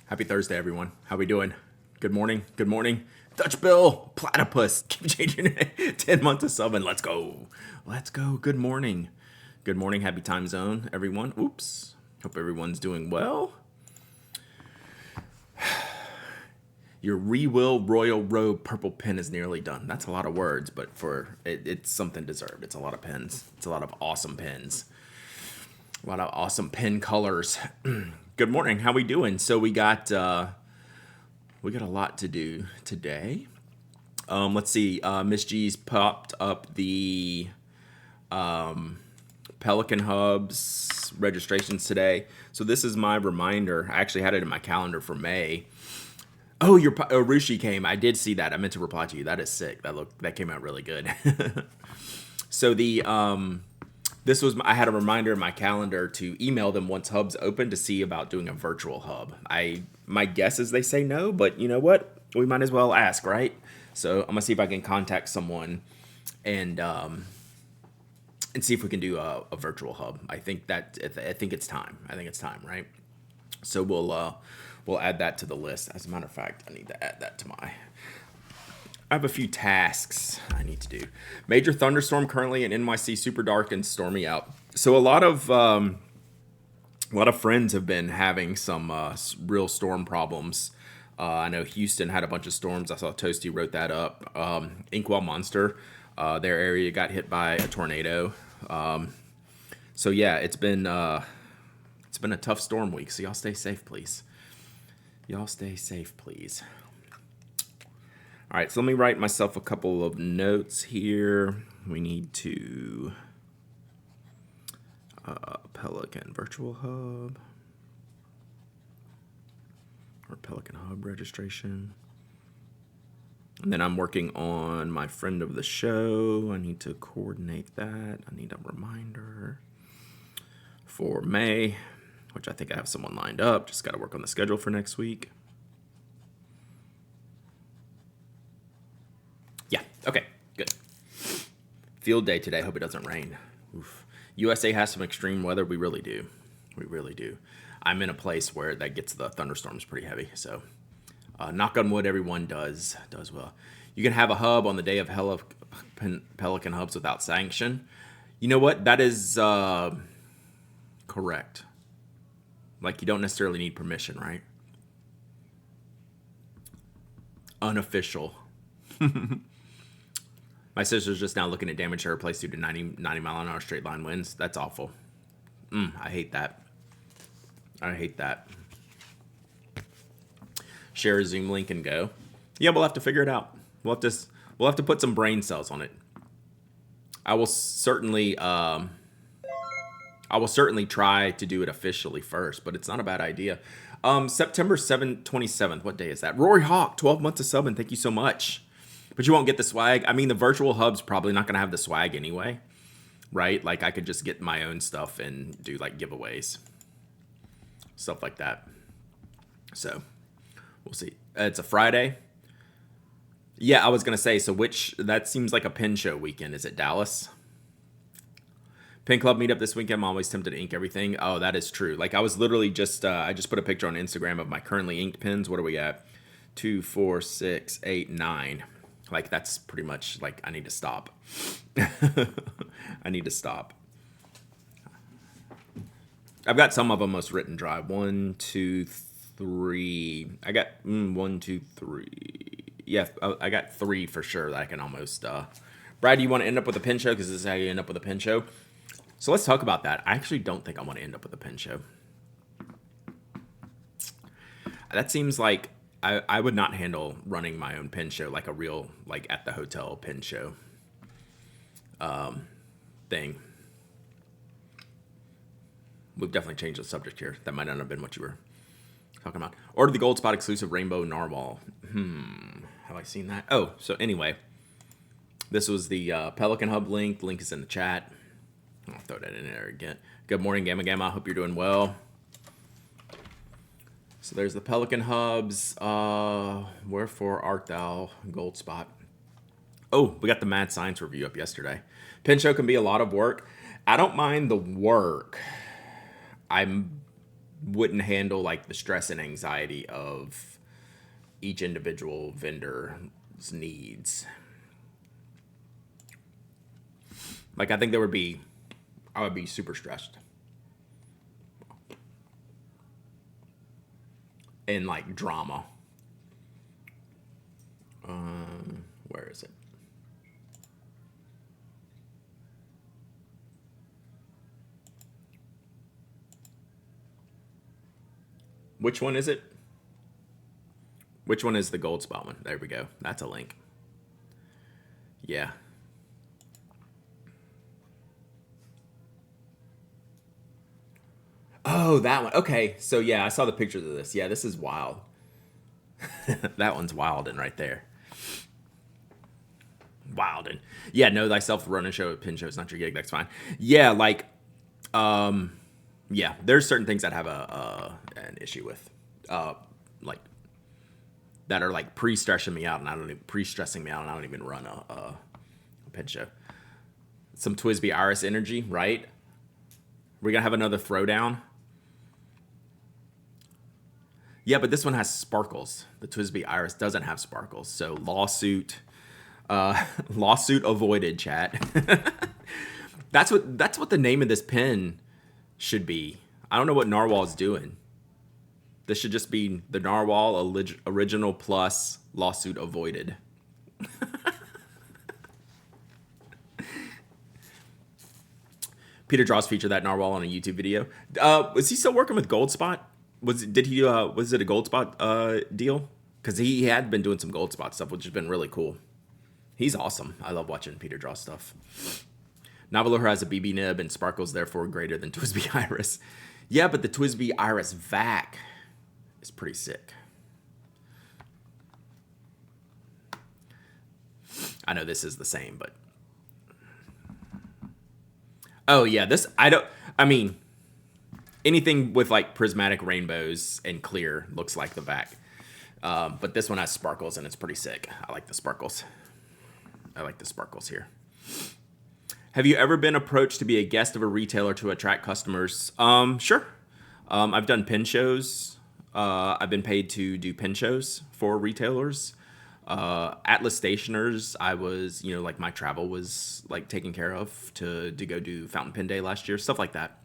Happy Thursday, everyone. How we doing? Good morning. Good morning. Dutch Bill, Platypus. Keep changing it. 10 months of subbing. Let's go. Let's go. Good morning. Good morning. Happy time zone, everyone. Oops. Hope everyone's doing well. Your Rewill Royal Robe purple pen is nearly done. That's a lot of words, but it's something deserved. It's a lot of pens. It's a lot of awesome pens. A lot of awesome pen colors. Good morning. How we doing? So we got a lot to do today. Let's see. Miss G's popped up the Pelican Hubs registrations today. So this is my reminder. I actually had it in my calendar for May. Oh, your Rushi came. I did see that. I meant to reply to you. That is sick. That came out really good. So I had a reminder in my calendar to email them once Hub's open to see about doing a virtual Hub. My guess is they say no, but you know what? We might as well ask, right? So I'm gonna see if I can contact someone and see if we can do a virtual Hub. I think it's time. I think it's time, right? So we'll add that to the list. As a matter of fact, I need to add that to I have a few tasks I need to do. Major thunderstorm currently in NYC, super dark and stormy out. So a lot of friends have been having some real storm problems. I know Houston had a bunch of storms. I saw Toasty wrote that up. Inkwell Monster, their area got hit by a tornado. So yeah, it's been a tough storm week. So y'all stay safe, please. Y'all stay safe, please. All right, so let me write myself a couple of notes here. We need to Pelican Virtual Hub or Pelican Hub registration. And then I'm working on my friend of the show. I need to coordinate that. I need a reminder for May, which I think I have someone lined up. Just got to work on the schedule for next week. Yeah, okay, good. Field day today. Hope it doesn't rain. Oof. USA has some extreme weather. We really do. We really do. I'm in a place where that gets the thunderstorms pretty heavy. So knock on wood, everyone does well. You can have a hub on the day of Pelican Hubs without sanction. You know what? That is correct. Like, you don't necessarily need permission, right? Unofficial. My sister's just now looking at damage to her place due to 90 mile an hour straight line winds. That's awful. I hate that. I hate that. Share a Zoom link and go. Yeah, we'll have to figure it out. We'll have to put some brain cells on it. I will certainly try to do it officially first, but it's not a bad idea. September 27th. What day is that? Rory Hawk, 12 months of subbing. Thank you so much. But you won't get the swag. I mean, the virtual hub's probably not going to have the swag anyway, right? Like, I could just get my own stuff and do, like, giveaways. Stuff like that. So, we'll see. It's a Friday. Yeah, I was going to say, so that seems like a pen show weekend. Is it Dallas? Pen Club meetup this weekend. I'm always tempted to ink everything. Oh, that is true. Like, I was literally I just put a picture on Instagram of my currently inked pens. What are we at? 2, 4, 6, 8, 9. Like, that's pretty much, like, I need to stop. I need to stop. I've got some of them most written dry. 1, 2, 3. I got 1, 2, 3. Yeah, I got 3 for sure that I can almost... Brad, do you want to end up with a pen show? Because this is how you end up with a pen show. So let's talk about that. I actually don't think I want to end up with a pen show. That seems like I would not handle running my own pen show like a real, like, at the hotel pen show thing. We've definitely changed the subject here. That might not have been what you were talking about. Order the Gold Spot exclusive Rainbow Narwhal. Have I seen that? Oh, so anyway, this was the Pelican Hub link. The link is in the chat. I'll throw that in there again. Good morning, Gamma Gamma. I hope you're doing well. So there's the Pelican Hubs. Wherefore art thou, Gold Spot? Oh, we got the Mad Science review up yesterday. Pen show can be a lot of work. I don't mind the work. I'm wouldn't handle like the stress and anxiety of each individual vendor's needs. Like I think I would be super stressed and like drama. Where is it? Which one is it? Which one is the gold spot one? There we go. That's a link. Yeah. Oh, that one. Okay. So yeah, I saw the pictures of this. Yeah, this is wild. That one's wild and right there. Wild and yeah, know thyself, run a show, pin show is not your gig. That's fine. Yeah, like yeah, there's certain things that have an issue with, like that are like pre-stressing me out, and I don't even pre-stressing me out, and I don't even run a pin show. Some Twisby Iris energy, right? We're gonna have another throwdown. Yeah, but this one has sparkles. The Twisby Iris doesn't have sparkles, so lawsuit, lawsuit avoided. Chat. That's what the name of this pin should be. I don't know what Narwhal's doing. This should just be the Narwhal original plus lawsuit avoided. Peter Dross featured that Narwhal on a YouTube video. Was he still working with Goldspot? Was it a Goldspot deal? Because he had been doing some Goldspot stuff, which has been really cool. He's awesome. I love watching Peter Dross stuff. Navaluher has a BB nib and sparkles, therefore greater than Twisby Iris. Yeah, but the Twisby Iris vac is pretty sick. I know this is the same, but oh yeah, I mean, anything with like prismatic rainbows and clear looks like the vac. But this one has sparkles and it's pretty sick. I like the sparkles. I like the sparkles here. Have you ever been approached to be a guest of a retailer to attract customers? Sure. I've done pin shows. I've been paid to do pin shows for retailers. Atlas Stationers, I was, like my travel was like taken care of to go do Fountain Pen Day last year, stuff like that.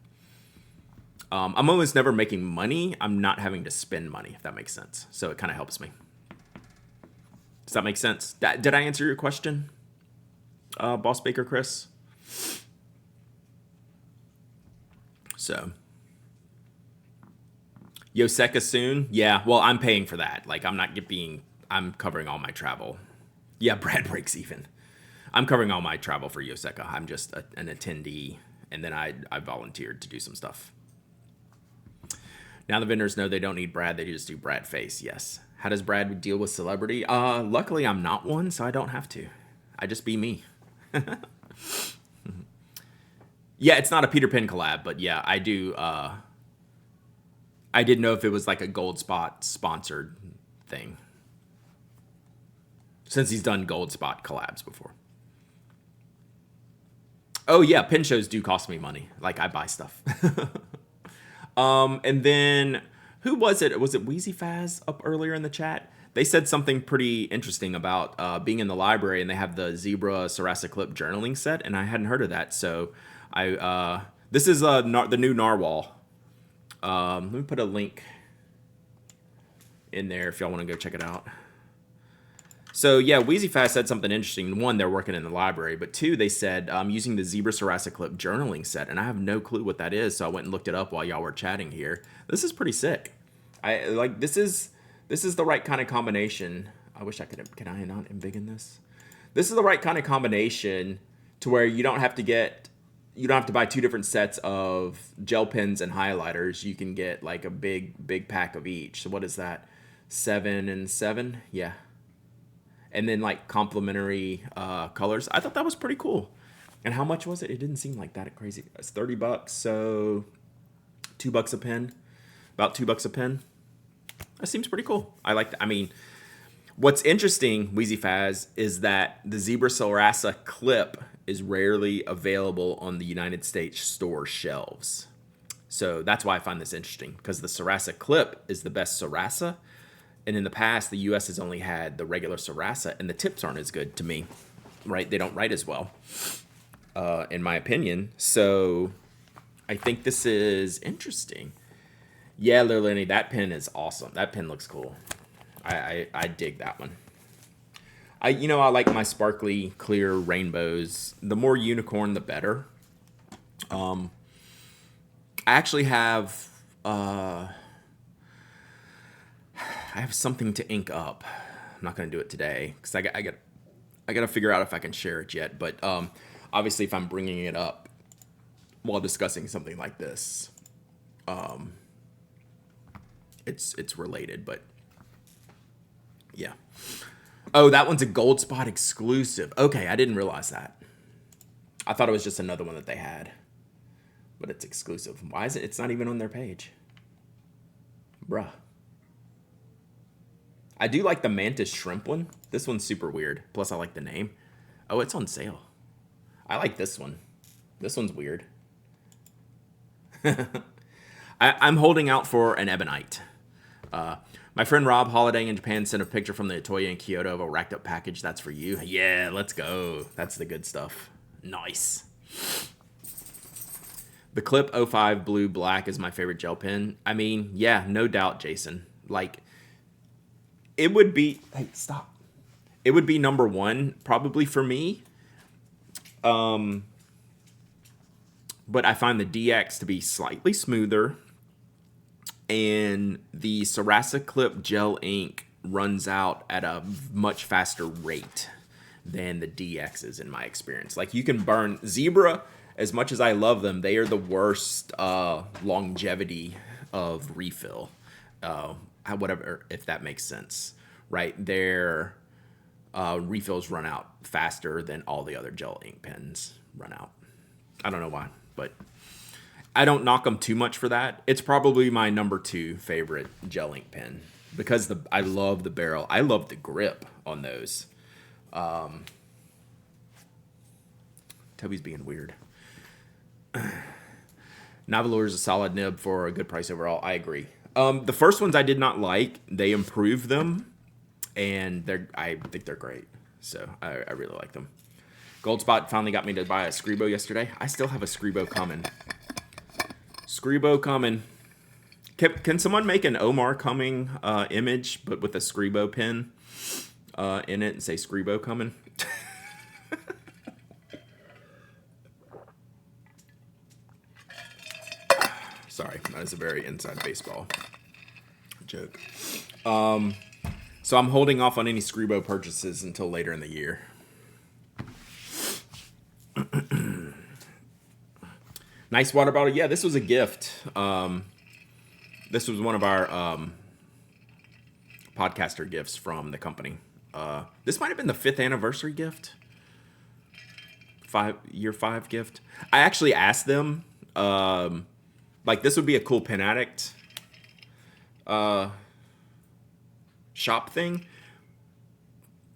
I'm almost never making money. I'm not having to spend money, if that makes sense. So it kind of helps me. Does that make sense? Did I answer your question, Boss Baker Chris? So, Yoseka soon? Yeah, well, I'm paying for that. Like, I'm covering all my travel. Yeah, Brad breaks even. I'm covering all my travel for Yoseka. I'm just an attendee, and then I volunteered to do some stuff. Now the vendors know they don't need Brad. They just do Brad face. Yes. How does Brad deal with celebrity? Luckily, I'm not one, so I don't have to. I just be me. Yeah, it's not a Peter Pan collab, but yeah, I do. I didn't know if it was like a Goldspot sponsored thing, since he's done Goldspot collabs before. Oh yeah, pin shows do cost me money. Like I buy stuff. And then who was it? Was it Wheezy Faz up earlier in the chat? They said something pretty interesting about being in the library, and they have the Zebra Sarasa Clip journaling set, and I hadn't heard of that. So this is the new Narwhal. Let me put a link in there if y'all want to go check it out. So yeah, Wheezy Fast said something interesting. One, they're working in the library, but two, they said using the Zebra Sarasa Clip journaling set, and I have no clue what that is, so I went and looked it up while y'all were chatting here. This is pretty sick. I like this is the right kind of combination. I wish I could. Can I not embiggen this? This is the right kind of combination to where you don't have to buy two different sets of gel pens and highlighters. You can get like a big pack of each. So what is that? 7 and 7? Yeah. And then like complementary colors. I thought that was pretty cool. And how much was it? It didn't seem like that crazy. It's $30, so $2 a pen. About $2 a pen. That seems pretty cool. I like that. I mean, what's interesting, Wheezy Faz, is that the Zebra Sarasa Clip is rarely available on the United States store shelves. So that's why I find this interesting, because the Sarasa clip is the best Sarasa. And in the past, the US has only had the regular Sarasa, and the tips aren't as good to me, right? They don't write as well, in my opinion. So I think this is interesting. Yeah, Lily, that pen is awesome. That pen looks cool. I dig that one. I like my sparkly clear rainbows. The more unicorn, the better. I actually have I have something to ink up. I'm not gonna do it today because I got to figure out if I can share it yet. But obviously, if I'm bringing it up while discussing something like this, it's related. But yeah. Oh, that one's a Gold Spot exclusive. Okay, I didn't realize that. I thought it was just another one that they had, but it's exclusive. Why is it? It's not even on their page, bruh. I do like the Mantis Shrimp one. This one's super weird. Plus, I like the name. Oh, it's on sale. I like this one. This one's weird. I'm holding out for an Ebonite. My friend Rob Holiday in Japan sent a picture from the Atoya in Kyoto of a racked up package. That's for you. Yeah, let's go. That's the good stuff. Nice. The Clip 05 Blue Black is my favorite gel pen. I mean, yeah, no doubt, Jason. Like, it would be... Hey, stop. It would be number one, probably for me. But I find the DX to be slightly smoother. And the Sarasa Clip Gel ink runs out at a much faster rate than the DXs in my experience. Like, you can burn... Zebra, as much as I love them, they are the worst longevity of refill. Whatever, if that makes sense. Right? Their refills run out faster than all the other gel ink pens run out. I don't know why, but... I don't knock them too much for that. It's probably my number 2 favorite gel ink pen because I love the barrel. I love the grip on those. Toby's being weird. Navalor is a solid nib for a good price overall. I agree. The first ones I did not like. They improved them, and I think they're great. So I really like them. Goldspot finally got me to buy a Scribo yesterday. I still have a Scribo coming. Scribo coming. Can someone make an Omar coming image, but with a Scribo pen in it and say Scribo coming? Sorry, that is a very inside baseball joke. So I'm holding off on any Scribo purchases until later in the year. Nice water bottle. Yeah, this was a gift. This was one of our podcaster gifts from the company. This might have been the 5th anniversary gift. Year 5 gift. I actually asked them, like, this would be a cool Pen Addict shop thing.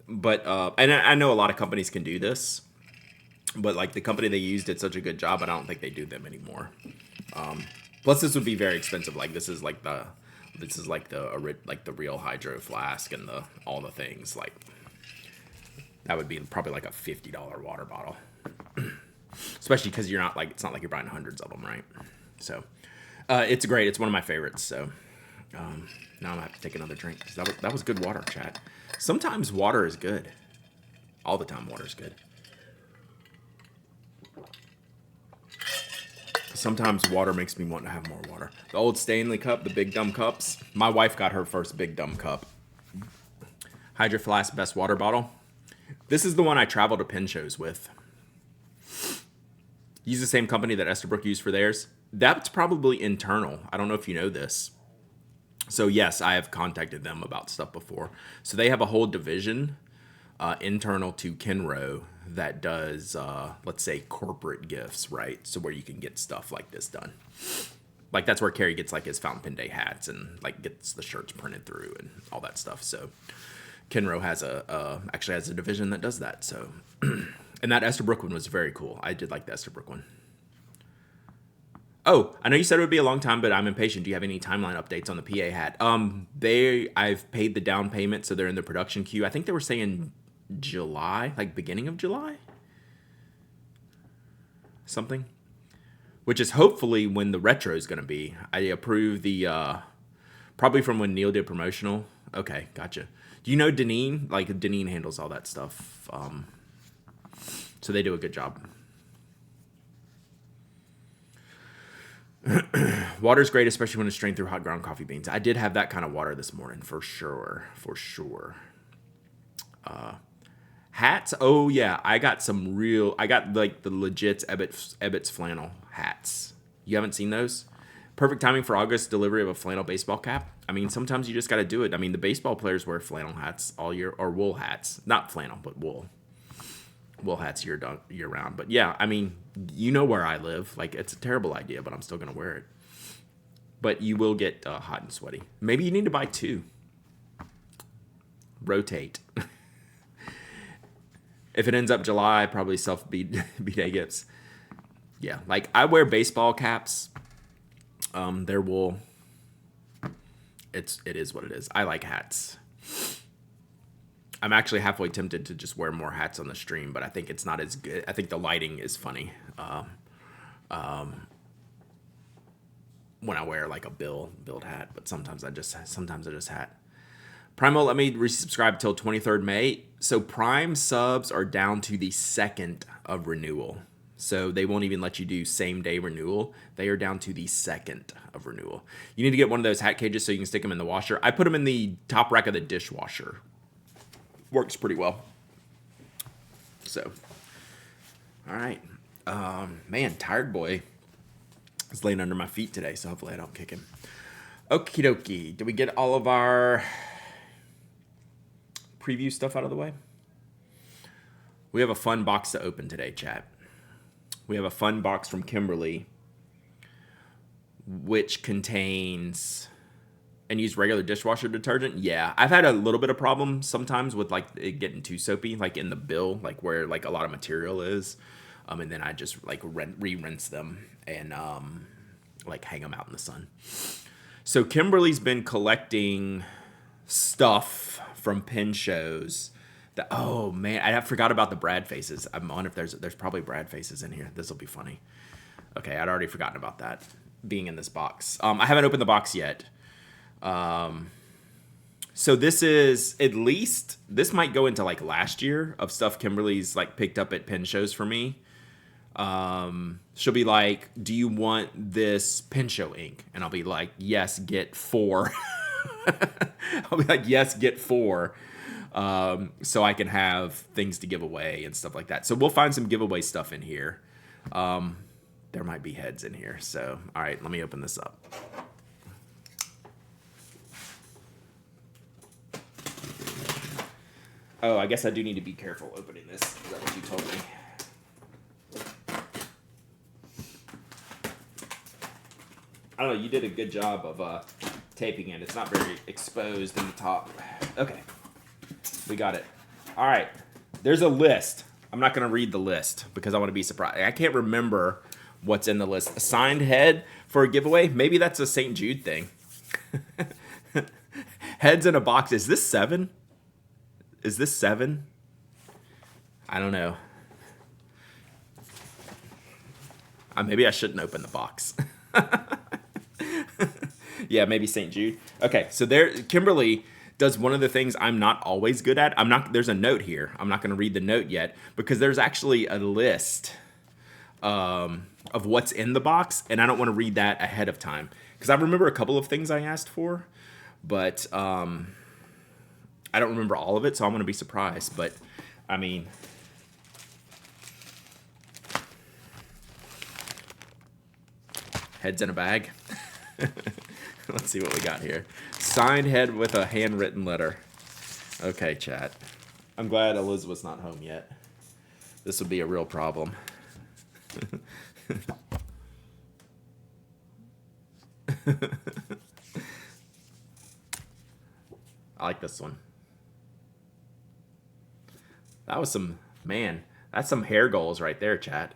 But, and I know a lot of companies can do this. But, like, the company they used did such a good job, and I don't think they do them anymore. Plus, this would be very expensive. Like, this is like the real hydro flask and all the things. Like, that would be probably like a $50 water bottle. Especially because it's not like you're buying hundreds of them, right? So, it's great. It's one of my favorites. So, now I'm gonna have to take another drink because that was good water, chat. Sometimes water is good. All the time, water is good. Sometimes water makes me want to have more water. The old Stanley cup, the big dumb cups. My wife got her first big dumb cup. Hydro Flask best water bottle. This is the one I travel to pen shows with. Use the same company that Esterbrook used for theirs. That's probably internal. I don't know if you know this. So yes, I have contacted them about stuff before. So they have a whole division internal to Kenro that does, let's say, corporate gifts, right? So where you can get stuff like this done. Like, that's where Carrie gets, like, his Fountain Pen Day hats and, like, gets the shirts printed through and all that stuff. So Kenro actually has a division that does that. So, and that Esterbrook one was very cool. I did like the Esterbrook one. Oh, I know you said it would be a long time, but I'm impatient. Do you have any timeline updates on the PA hat? I've paid the down payment, so they're in the production queue. I think they were saying July, like beginning of July, something. Which is hopefully when the retro is going to be. I approve the probably from when Neil did promotional. Okay, gotcha. Do you know Deneen? Like Deneen handles all that stuff, so they do a good job. Water's great, especially when it's strained through hot ground coffee beans. I did have that kind of water this morning, for sure. For sure. Hats? Oh, yeah. I got like the legit Ebbets flannel hats. You haven't seen those? Perfect timing for August delivery of a flannel baseball cap. I mean, sometimes you just got to do it. I mean, the baseball players wear flannel hats all year, or wool hats. Not flannel, but wool. Wool hats year round. But yeah, I mean, you know where I live. Like, it's a terrible idea, but I'm still going to wear it. But you will get hot and sweaty. Maybe you need to buy two. Rotate. If it ends up July, probably self B-Day gifts. Yeah, like I wear baseball caps. They're wool. It is what it is. I like hats. I'm actually halfway tempted to just wear more hats on the stream, but I think it's not as good. I think the lighting is funny. When I wear like a build hat, but sometimes I just hat. Prime won't let me resubscribe till 23rd May. So Prime subs are down to the 2nd of renewal. So they won't even let you do same day renewal. They are down to the 2nd of renewal. You need to get one of those hat cages so you can stick them in the washer. I put them in the top rack of the dishwasher. Works pretty well. So, all right. Man, Tired Boy is laying under my feet today, so hopefully I don't kick him. Okie dokie. Did we get all of our preview stuff out of the way? We have a fun box to open today, chat. We have a fun box from Kimberly, which contains, and use regular dishwasher detergent. Yeah, I've had a little bit of problem sometimes with like it getting too soapy, like in the bill, like where like a lot of material is, and then I just like re-rinse them and like hang them out in the sun. So Kimberly's been collecting stuff from pin shows. Oh man, I forgot about the Brad faces. I'm on if there's probably Brad faces in here. This will be funny. Okay, I'd already forgotten about that being in this box. I haven't opened the box yet. So this is at least, this might go into like last year of stuff Kimberly's like picked up at pin shows for me. She'll be like, do you want this pin show ink? And I'll be like, yes, get 4. I'll be like, yes, get 4. So I can have things to give away and stuff like that. So we'll find some giveaway stuff in here. There might be heads in here. So, all right, let me open this up. Oh, I guess I do need to be careful opening this. Is that what you told me? I don't know. You did a good job of taping it. It's not very exposed in the top. Okay. We got it. All right. There's a list. I'm not going to read the list because I want to be surprised. I can't remember what's in the list. A signed head for a giveaway? Maybe that's a St. Jude thing. Heads in a box. Is this 7? Is this 7? I don't know. Maybe I shouldn't open the box. Yeah, maybe St. Jude. Okay, so there, Kimberly does one of the things I'm not always good at. There's a note here. I'm not going to read the note yet because there's actually a list of what's in the box, and I don't want to read that ahead of time because I remember a couple of things I asked for, but I don't remember all of it, so I'm going to be surprised. But I mean, heads in a bag. Let's see what we got here. Signed head with a handwritten letter. Okay, chat. I'm glad Elizabeth's not home yet. This would be a real problem. I like this one. That was some, man, that's some hair goals right there, chat.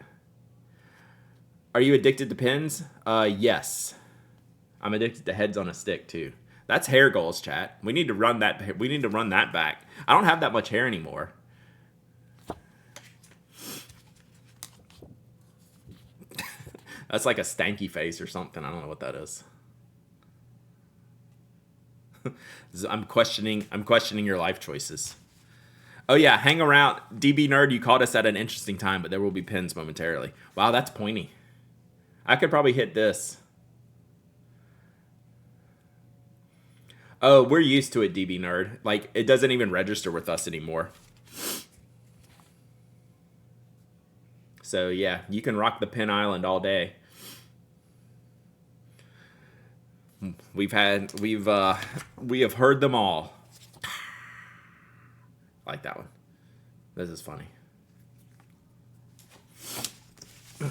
Are you addicted to pins? Yes. I'm addicted to heads on a stick too. That's hair goals, chat. We need to run that. We need to run that back. I don't have that much hair anymore. That's like a stanky face or something. I don't know what that is. I'm questioning your life choices. Oh yeah, hang around. DB Nerd, you caught us at an interesting time, but there will be pins momentarily. Wow, that's pointy. I could probably hit this. Oh, we're used to it, DB Nerd. Like, it doesn't even register with us anymore. So yeah, you can rock the Pin Island all day. We have heard them all. I like that one. This is funny. All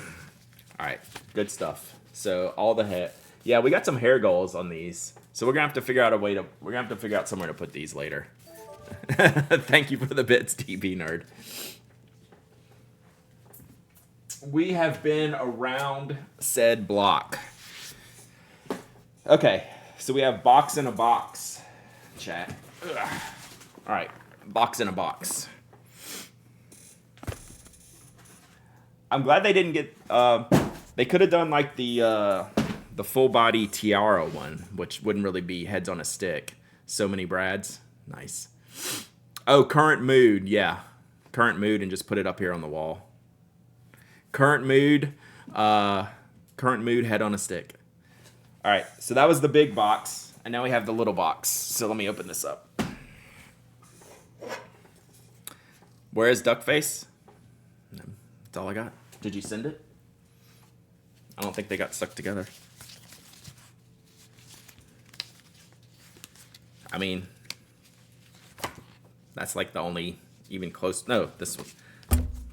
right, good stuff. So all the hair. Yeah, we got some hair goals on these. So we're gonna have to figure out somewhere to put these later. Thank you for the bits, DB Nerd. We have been around said block. Okay, so we have box in a box, chat. Ugh. All right, box in a box. I'm glad they didn't get. They could have done like the full body tiara one, which wouldn't really be heads on a stick. So many Brads, nice. Oh, current mood, yeah, current mood, and just put it up here on the wall. Current mood, head on a stick. All right, so that was the big box, and now we have the little box. So let me open this up. Where is Duckface? That's all I got. Did you send it? I don't think they got stuck together. I mean, that's like the only even close. No, this one.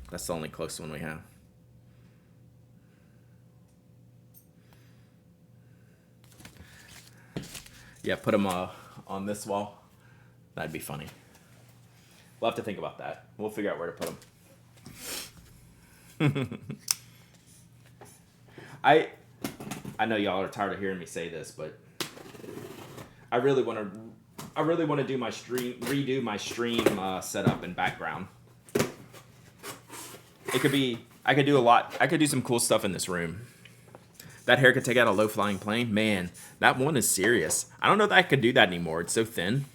That's the only close one we have. Yeah, put them on this wall. That'd be funny. We'll have to think about that. We'll figure out where to put them. I know y'all are tired of hearing me say this, but I really want to do my redo my stream setup and background. It could be. I could do a lot. I could do some cool stuff in this room. That hair could take out a low-flying plane. Man, that one is serious. I don't know that I could do that anymore. It's so thin.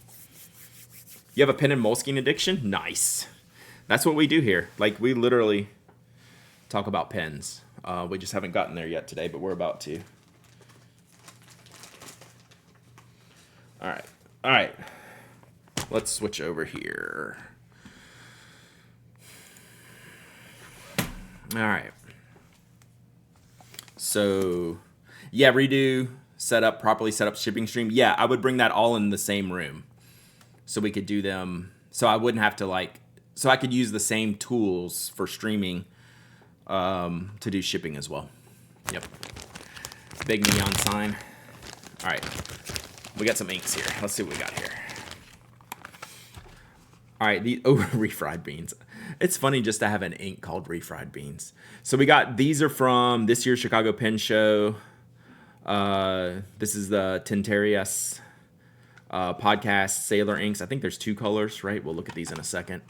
You have a pen and Moleskine addiction? Nice. That's what we do here. Like, we literally talk about pens. We just haven't gotten there yet today, but we're about to. All right. All right. Let's switch over here. All right. So, yeah, redo, properly set up shipping stream. Yeah, I would bring that all in the same room. So we could do them. So I wouldn't have to so I could use the same tools for streaming to do shipping as well. Yep. Big neon sign. All right. We got some inks here. Let's see what we got here. All right. Refried beans. It's funny just to have an ink called refried beans. So these are from this year's Chicago Pen Show. This is the Tinterias podcast Sailor inks. I think there's 2 colors, right? We'll look at these in a second.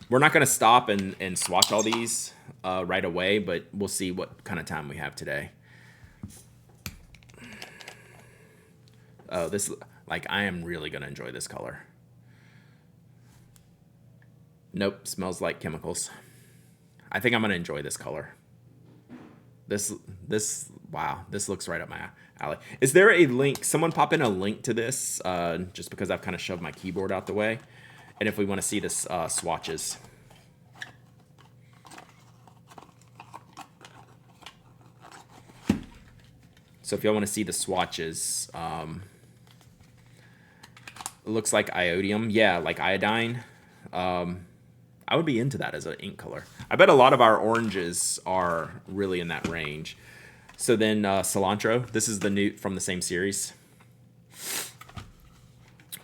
We're not going to stop and swatch all these right away, but we'll see what kind of time we have today. Oh, I am really going to enjoy this color. Nope, smells like chemicals. I think I'm going to enjoy this color. Wow, this looks right up my alley. Is there a link? Someone pop in a link to this, just because I've kind of shoved my keyboard out the way. And if we want to see this swatches. So if y'all want to see the swatches, it looks like iodium. Yeah, like iodine. I would be into that as an ink color. I bet a lot of our oranges are really in that range. So then cilantro. This is the new from the same series.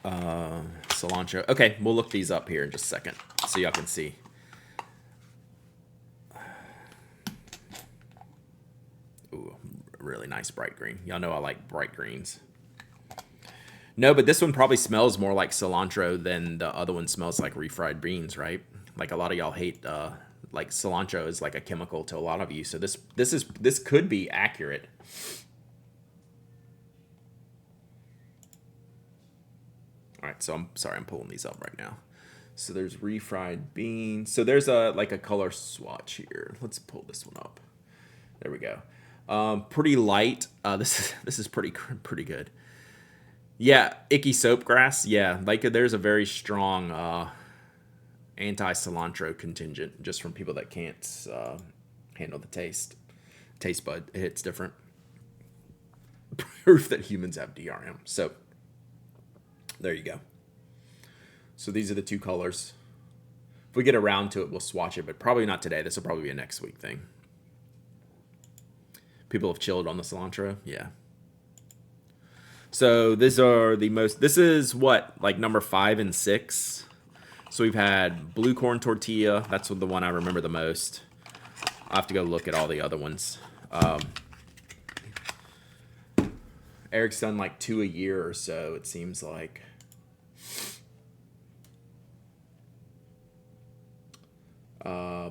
Cilantro. Okay, we'll look these up here in just a second so y'all can see. really nice bright green. Y'all know I like bright greens. No, but this one probably smells more like cilantro than the other one smells like refried beans, right? Like a lot of y'all hate, like cilantro is like a chemical to a lot of you. So this could be accurate. All right, so I'm sorry, I'm pulling these up right now. So there's refried beans. So there's like a color swatch here. Let's pull this one up. There we go. Pretty light. This is pretty good. Yeah, icky soapgrass. Yeah, like there's a very strong anti-cilantro contingent just from people that can't handle the taste. Taste bud, it hits different. Proof that humans have DRM. So there you go. So these are the two colors. If we get around to it, we'll swatch it, but probably not today. This will probably be a next week thing. People have chilled on the cilantro. Yeah. So these are the most, this is what, like number 5 and 6. So we've had blue corn tortilla. That's the one I remember the most. I'll have to go look at all the other ones. Eric's done like 2 a year or so, it seems like.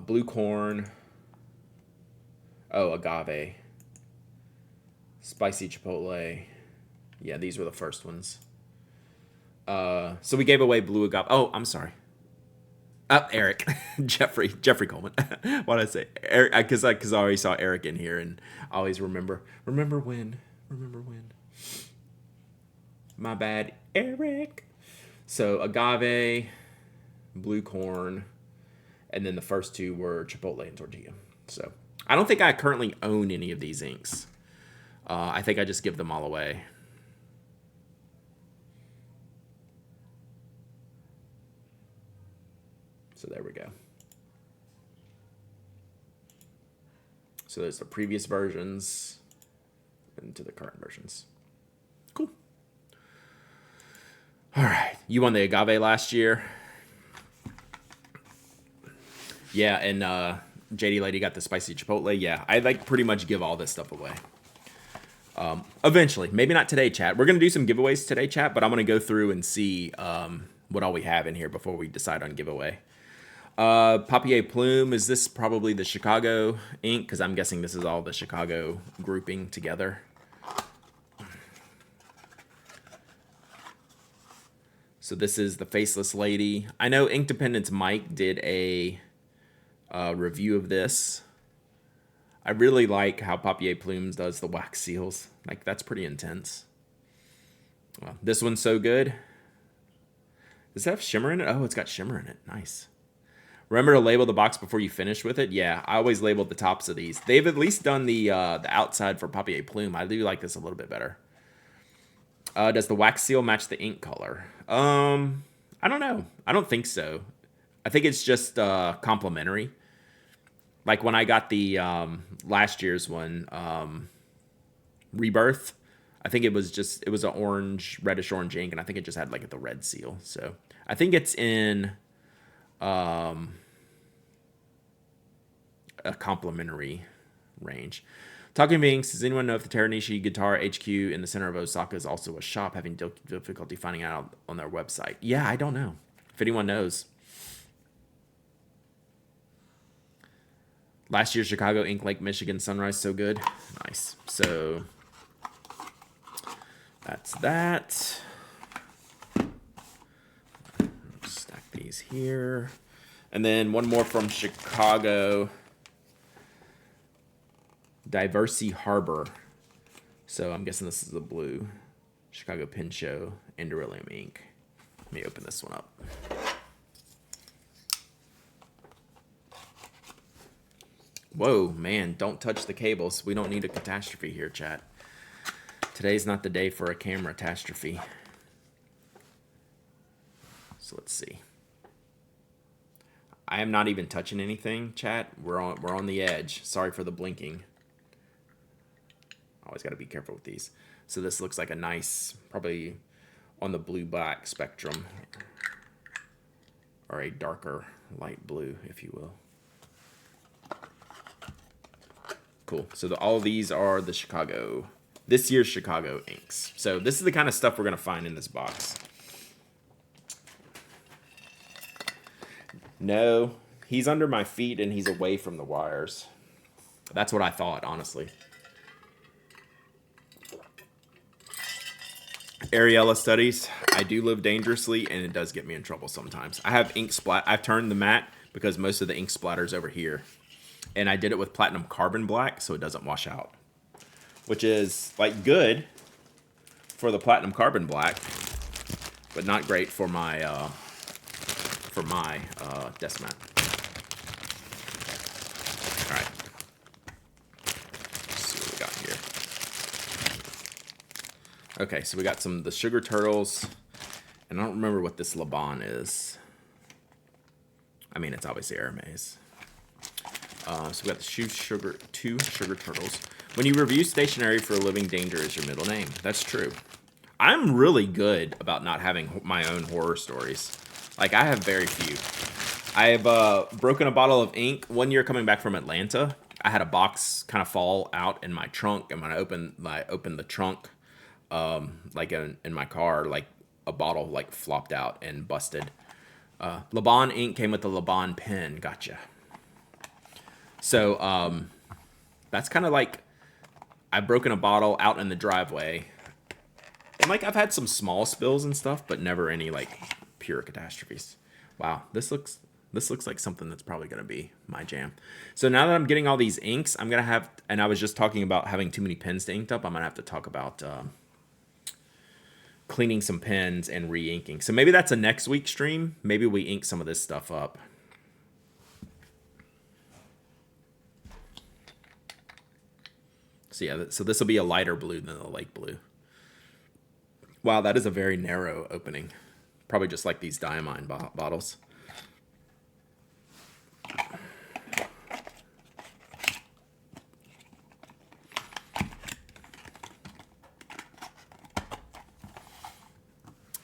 Blue corn. Oh, agave. Spicy chipotle. Yeah, these were the first ones. So we gave away blue agave. Oh, I'm sorry. Eric. Jeffrey Coleman. What did I say? Eric, because I already saw Eric in here and I always remember when. My bad, Eric. So agave, blue corn, and then the first two were chipotle and tortilla. So I don't think I currently own any of these inks. I think I just give them all away. So there we go. So there's the previous versions into the current versions. Cool. All right. You won the agave last year. Yeah, and JD Lady got the spicy chipotle. Yeah, I like pretty much give all this stuff away. Eventually. Maybe not today, chat. We're going to do some giveaways today, chat, but I'm going to go through and see what all we have in here before we decide on giveaway. Papier Plume, is this probably the Chicago ink? Because I'm guessing this is all the Chicago grouping together. So this is the Faceless Lady. I know Inkdependence Mike did a review of this. I really like how Papier Plumes does the wax seals. Like, that's pretty intense. Well, this one's so good. Does it have shimmer in it? Oh, it's got shimmer in it. Nice. Remember to label the box before you finish with it? Yeah, I always label the tops of these. They've at least done the outside for Papier Plume. I do like this a little bit better. Does the wax seal match the ink color? I don't know. I don't think so. I think it's just complementary. Like when I got the last year's one, Rebirth, I think it was an orange, reddish orange ink, and I think it just had like the red seal. So I think it's in a complementary range. Talking of inks, does anyone know if the Teranishi Guitar HQ in the center of Osaka is also a shop, having difficulty finding out on their website? Yeah, I don't know. If anyone knows. Last year's Chicago Ink Lake, Michigan Sunrise, so good. Nice. So that's that. Stack these here. And then one more from Chicago. Diversey Harbor. So I'm guessing this is the blue. Chicago Pen Show Endurillium ink. Let me open this one up. Whoa, man, don't touch the cables. We don't need a catastrophe here, chat. Today's not the day for a camera catastrophe. So let's see. I am not even touching anything, chat. We're on the edge. Sorry for the blinking. Always got to be careful with these. So this looks like a nice, probably on the blue-black spectrum, or a darker light blue, if you will. Cool. So all of these are the this year's Chicago inks. So this is the kind of stuff we're going to find in this box. No, he's under my feet and he's away from the wires. That's what I thought, honestly. Ariella Studies. I do live dangerously, and it does get me in trouble sometimes. I have ink splat. I've turned the mat because most of the ink splatters over here. And I did it with platinum carbon black, so it doesn't wash out. Which is, like, good for the platinum carbon black, but not great for my desk mat. All right. Let's see what we got here. Okay, so we got the Sugar Turtles, and I don't remember what this Laban is. I mean, it's obviously Hermes. So we got the two Sugar Turtles. When you review stationery for a living, Danger is your middle name. That's true. I'm really good about not having my own horror stories. Like, I have very few. I've broken a bottle of ink. One year coming back from Atlanta, I had a box kind of fall out in my trunk, and when I opened the trunk, like in my car, like a bottle like flopped out and busted. Laban ink came with the Laban pen. Gotcha. So that's kind of like I've broken a bottle out in the driveway, and like I've had some small spills and stuff, but never any like pure catastrophes. Wow, this looks like something that's probably going to be my jam. So now that I'm getting all these inks, I'm going to have, and I was just talking about having too many pens to ink up, I'm going to have to talk about cleaning some pens and re-inking. So maybe that's a next week stream. Maybe we ink some of this stuff up. So yeah, so this will be a lighter blue than the lake blue. Wow, that is a very narrow opening. Probably just like these Diamine bottles.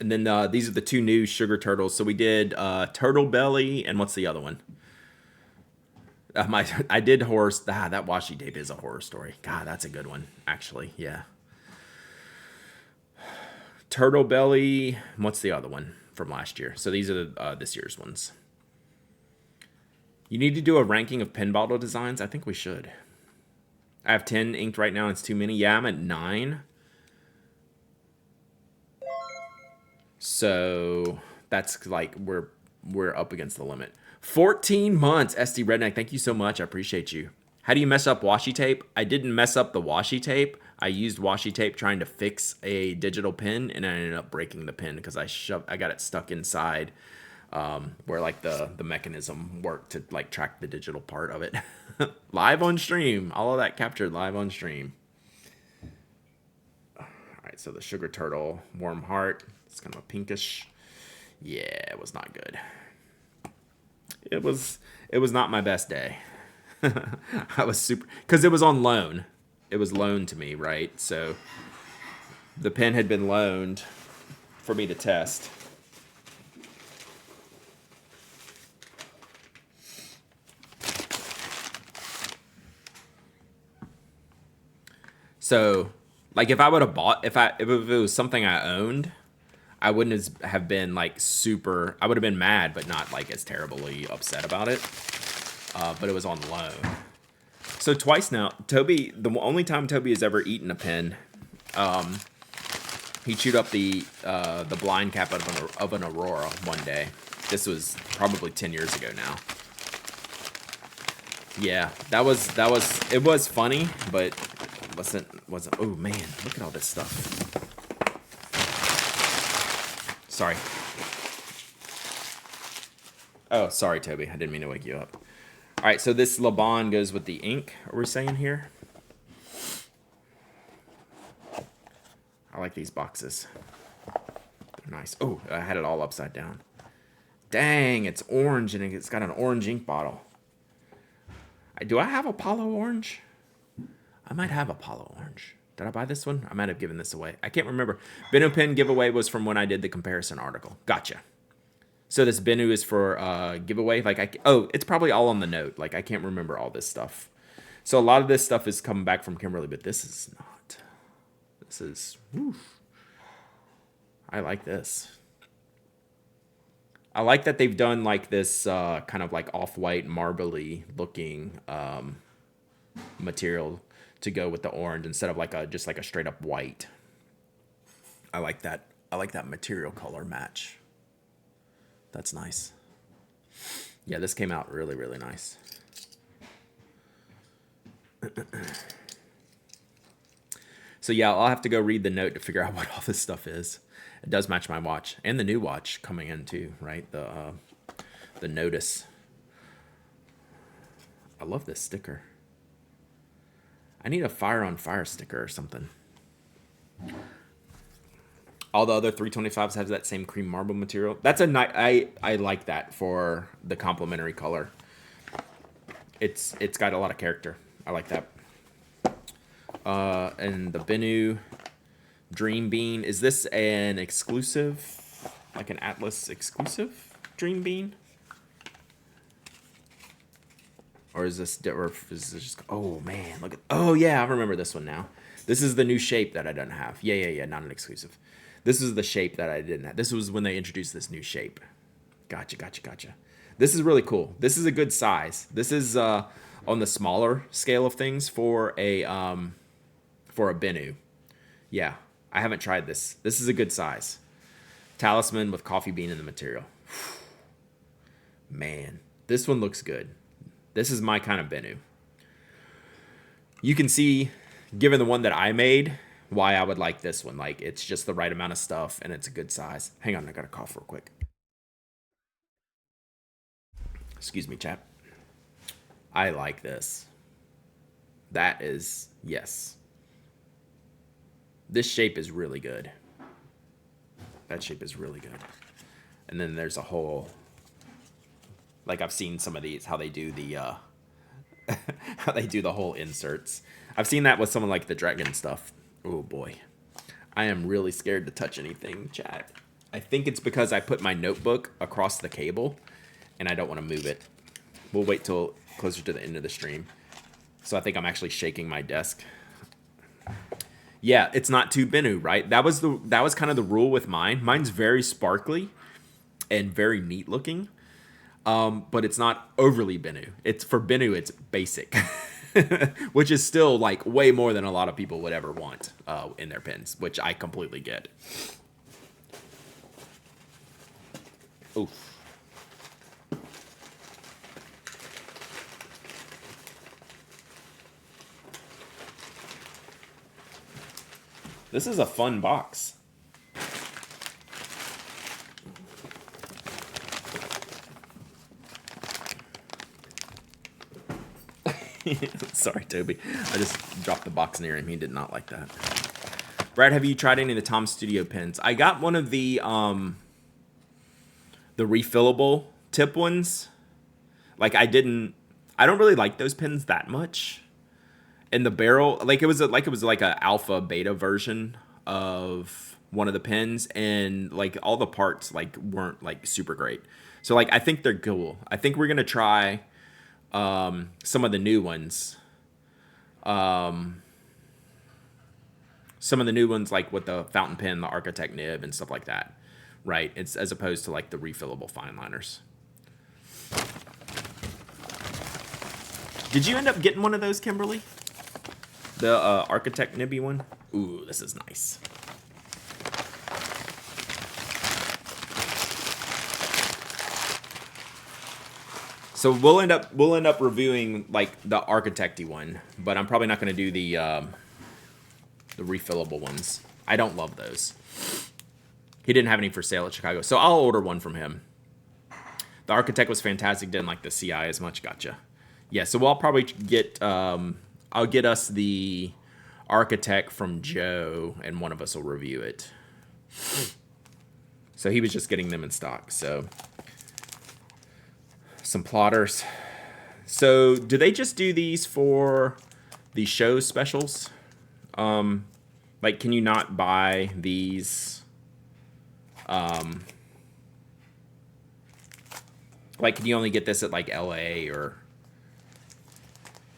And then these are the two new Sugar Turtles. So we did Turtle Belly, and what's the other one? I did horror. That washi tape is a horror story. God, that's a good one, actually. Yeah. Turtle Belly. What's the other one from last year? So these are this year's ones. You need to do a ranking of pen bottle designs. I think we should. I have 10 inked right now. It's too many. Yeah, I'm at 9. So that's like we're up against the limit. 14 months, SD Redneck. Thank you so much. I appreciate you. How do you mess up washi tape? I didn't mess up the washi tape. I used washi tape trying to fix a digital pen, and I ended up breaking the pen because I got it stuck inside where like the mechanism worked to like track the digital part of it. Live on stream. All of that captured live on stream. All right, so the Sugar Turtle, Warm Heart. It's kind of a pinkish. Yeah, it was not good. It was not my best day. I was super, because it was on loan. It was loaned to me, right? So the pen had been loaned for me to test. So, like, if I would have bought, if it was something I owned, I wouldn't have been like super. I would have been mad, but not like as terribly upset about it. But it was on loan. So twice now, Toby. The only time Toby has ever eaten a pen, he chewed up the blind cap of an Aurora one day. This was probably 10 years ago now. Yeah, that was. It was funny, but wasn't. Oh man, look at all this stuff. Sorry. Oh, sorry, Toby. I didn't mean to wake you up. All right, so this Laban goes with the ink, are we saying here? I like these boxes. They're nice. Oh, I had it all upside down. Dang, it's orange, and it's got an orange ink bottle. Do I have Apollo orange? I might have Apollo orange. Did I buy this one? I might have given this away. I can't remember. Bennu pen giveaway was from when I did the comparison article. Gotcha. So this Bennu is for giveaway. Like it's probably all on the note. Like I can't remember all this stuff. So a lot of this stuff is coming back from Kimberly, but this is not. This is, oof. I like this. I like that they've done like this kind of like off-white marbly looking material to go with the orange instead of like a just like a straight up white. I like that. I like that material color match. That's nice. Yeah, this came out really, really nice. So yeah, I'll have to go read the note to figure out what all this stuff is. It does match my watch and the new watch coming in too, right? The Notice. I love this sticker. I need a fire on fire sticker or something. All the other 325s have that same cream marble material. That's a nice. I like that for the complementary color. It's got a lot of character. I like that. And the Bennu Dream Bean. Is this an exclusive, like an Atlas exclusive Dream Bean? Or is this just, oh man, look at, oh yeah, I remember this one now. This is the new shape that I don't have. Yeah, not an exclusive. This is the shape that I didn't have. This was when they introduced this new shape. Gotcha. This is really cool. This is a good size. This is on the smaller scale of things for a Bennu. Yeah, I haven't tried this. This is a good size. Talisman with coffee bean in the material. Man, this one looks good. This is my kind of Bennu. You can see, given the one that I made, why I would like this one. Like, it's just the right amount of stuff, and it's a good size. Hang on, I gotta cough real quick. Excuse me, chap. I like this. That is, yes. This shape is really good. That shape is really good. And then there's a whole, like I've seen some of these, how they do the, how they do the whole inserts. I've seen that with some of like the dragon stuff. Oh boy. I am really scared to touch anything, chat. I think it's because I put my notebook across the cable and I don't want to move it. We'll wait till closer to the end of the stream. So I think I'm actually shaking my desk. Yeah, it's not too Bennu, right? That was kind of the rule with mine. Mine's very sparkly and very neat looking. But it's not overly Bennu. It's for Bennu, it's basic, which is still like way more than a lot of people would ever want in their pins, which I completely get. Oof. This is a fun box. Sorry, Toby. I just dropped the box near him. He did not like that. Brad, have you tried any of the Tom Studio pens? I got one of the refillable tip ones. Like I don't really like those pens that much. And the barrel, like it was like a alpha beta version of one of the pens, and like all the parts like weren't like super great. So like I think they're cool. I think we're gonna try some of the new ones. Some of the new ones, like with the fountain pen, the Architect nib, and stuff like that, right? It's as opposed to like the refillable fine liners. Did you end up getting one of those, Kimberly? The Architect nibby one? Ooh, this is nice. So we'll end up reviewing like the Architect-y one, but I'm probably not going to do the refillable ones. I don't love those. He didn't have any for sale at Chicago, so I'll order one from him. The Architect was fantastic. Didn't like the CI as much. Gotcha. Yeah, so I'll probably get I'll get us the Architect from Joe, and one of us will review it. So he was just getting them in stock. So some plotters. So do they just do these for the show specials? Like, can you not buy these? Like, can you only get this at like LA or?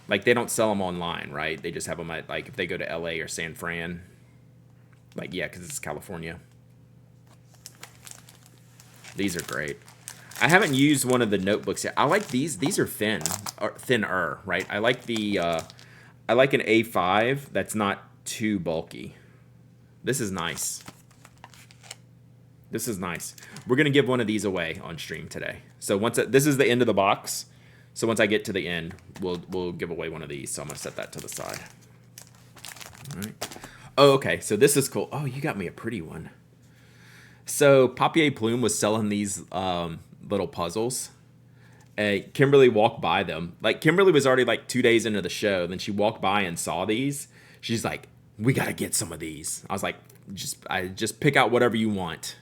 Like, they don't sell them online, right? They just have them at, like, if they go to LA or San Fran. Like, yeah, because it's California. These are great. I haven't used one of the notebooks yet. I like these. These are thin, or thinner, right? I like I like an A5 that's not too bulky. This is nice. This is nice. We're gonna give one of these away on stream today. So this is the end of the box. So once I get to the end, we'll give away one of these. So I'm gonna set that to the side. All right. Oh, okay. So this is cool. Oh, you got me a pretty one. So Papier Plume was selling these little puzzles. Kimberly walked by them. Like, Kimberly was already like 2 days into the show. Then she walked by and saw these. She's like, "We gotta get some of these." I was like, just pick out whatever you want.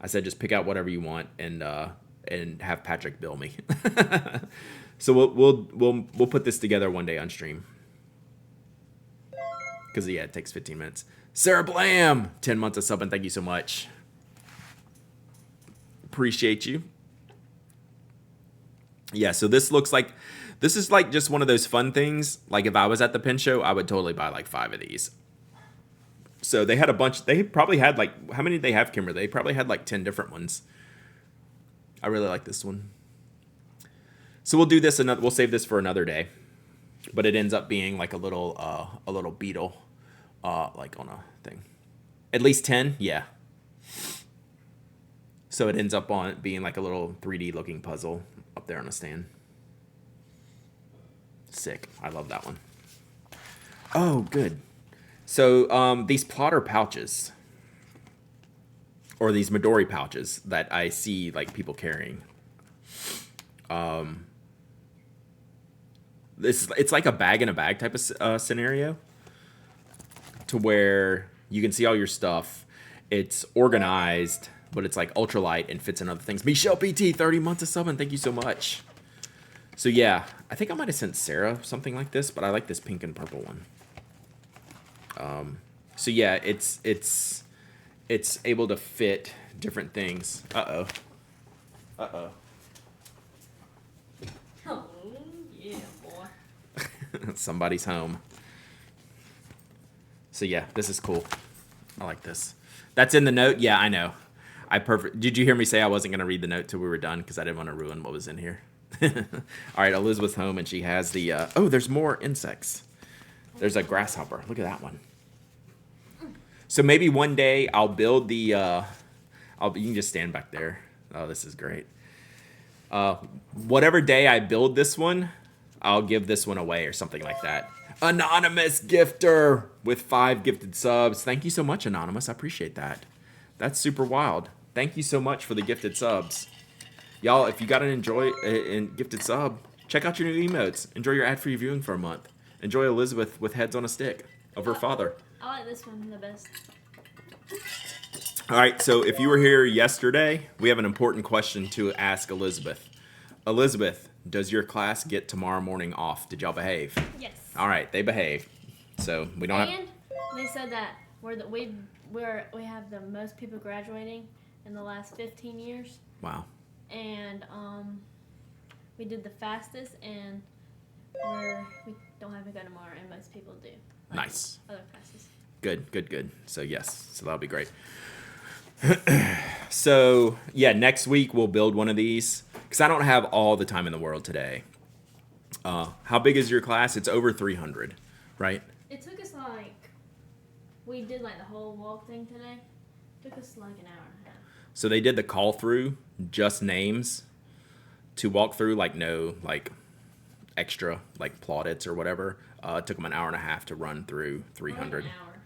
I said, just pick out whatever you want and have Patrick bill me. So we'll put this together one day on stream. Because yeah, it takes 15 minutes. Sarah Blam, 10 months of subbing. Thank you so much. Appreciate you. Yeah, so this is like just one of those fun things. Like, if I was at the pin show, I would totally buy like 5 of these. So they had a bunch. They probably had like, how many did they have, Kimberly? They probably had like 10 different ones. I really like this one. So we'll do this we'll save this for another day. But it ends up being like a little beetle, like on a thing. At least 10, yeah. So it ends up on being like a little 3D looking puzzle up there on a stand. Sick. I love that one. Oh, good. So these plotter pouches, or these Midori pouches that I see like people carrying. It's like a bag in a bag type of scenario, to where you can see all your stuff. It's organized, but it's like ultralight and fits in other things. Michelle PT, 30 months of subbing. Thank you so much. So yeah, I think I might have sent Sarah something like this, but I like this pink and purple one. So yeah, it's able to fit different things. Uh-oh. Oh, yeah, boy. Somebody's home. So yeah, this is cool. I like this. That's in the note? Yeah, I know. Did you hear me say I wasn't going to read the note till we were done? Because I didn't want to ruin what was in here. All right, Elizabeth's home, and she has the... oh, there's more insects. There's a grasshopper. Look at that one. So maybe one day I'll build the... you can just stand back there. Oh, this is great. Whatever day I build this one, I'll give this one away or something like that. Anonymous gifter with 5 gifted subs. Thank you so much, Anonymous. I appreciate that. That's super wild. Thank you so much for the gifted subs. Y'all, if you got an gifted sub, check out your new emotes. Enjoy your ad-free viewing for a month. Enjoy Elizabeth with heads on a stick of her father. I like this one the best. All right, so if you were here yesterday, we have an important question to ask Elizabeth. Elizabeth, does your class get tomorrow morning off? Did y'all behave? Yes. All right, they behaved. So we don't have... And they said that we have the most people graduating in the last 15 years. Wow. And we did the fastest, and we don't have to go tomorrow, and most people do. Like Nice. Other classes. Good. So yes, so that'll be great. So yeah, next week we'll build one of these, because I don't have all the time in the world today. How big is your class? It's over 300, right? It took us we did like the whole walk thing today. It took us like an hour and a half. So they did the call through, just names, to walk through, like no like extra like plaudits or whatever. It took them an hour and a half to run through 300. An hour.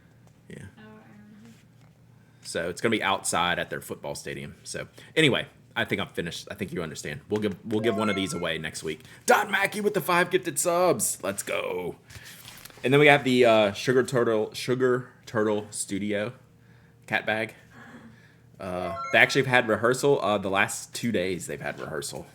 Yeah. Hour and a half. So it's gonna be outside at their football stadium. So anyway, I think I'm finished. I think you understand. We'll give one of these away next week. Don Mackey with the 5 gifted subs. Let's go. And then we have the Sugar Turtle Studio cat bag. They actually have had rehearsal. The last 2 days they've had rehearsal.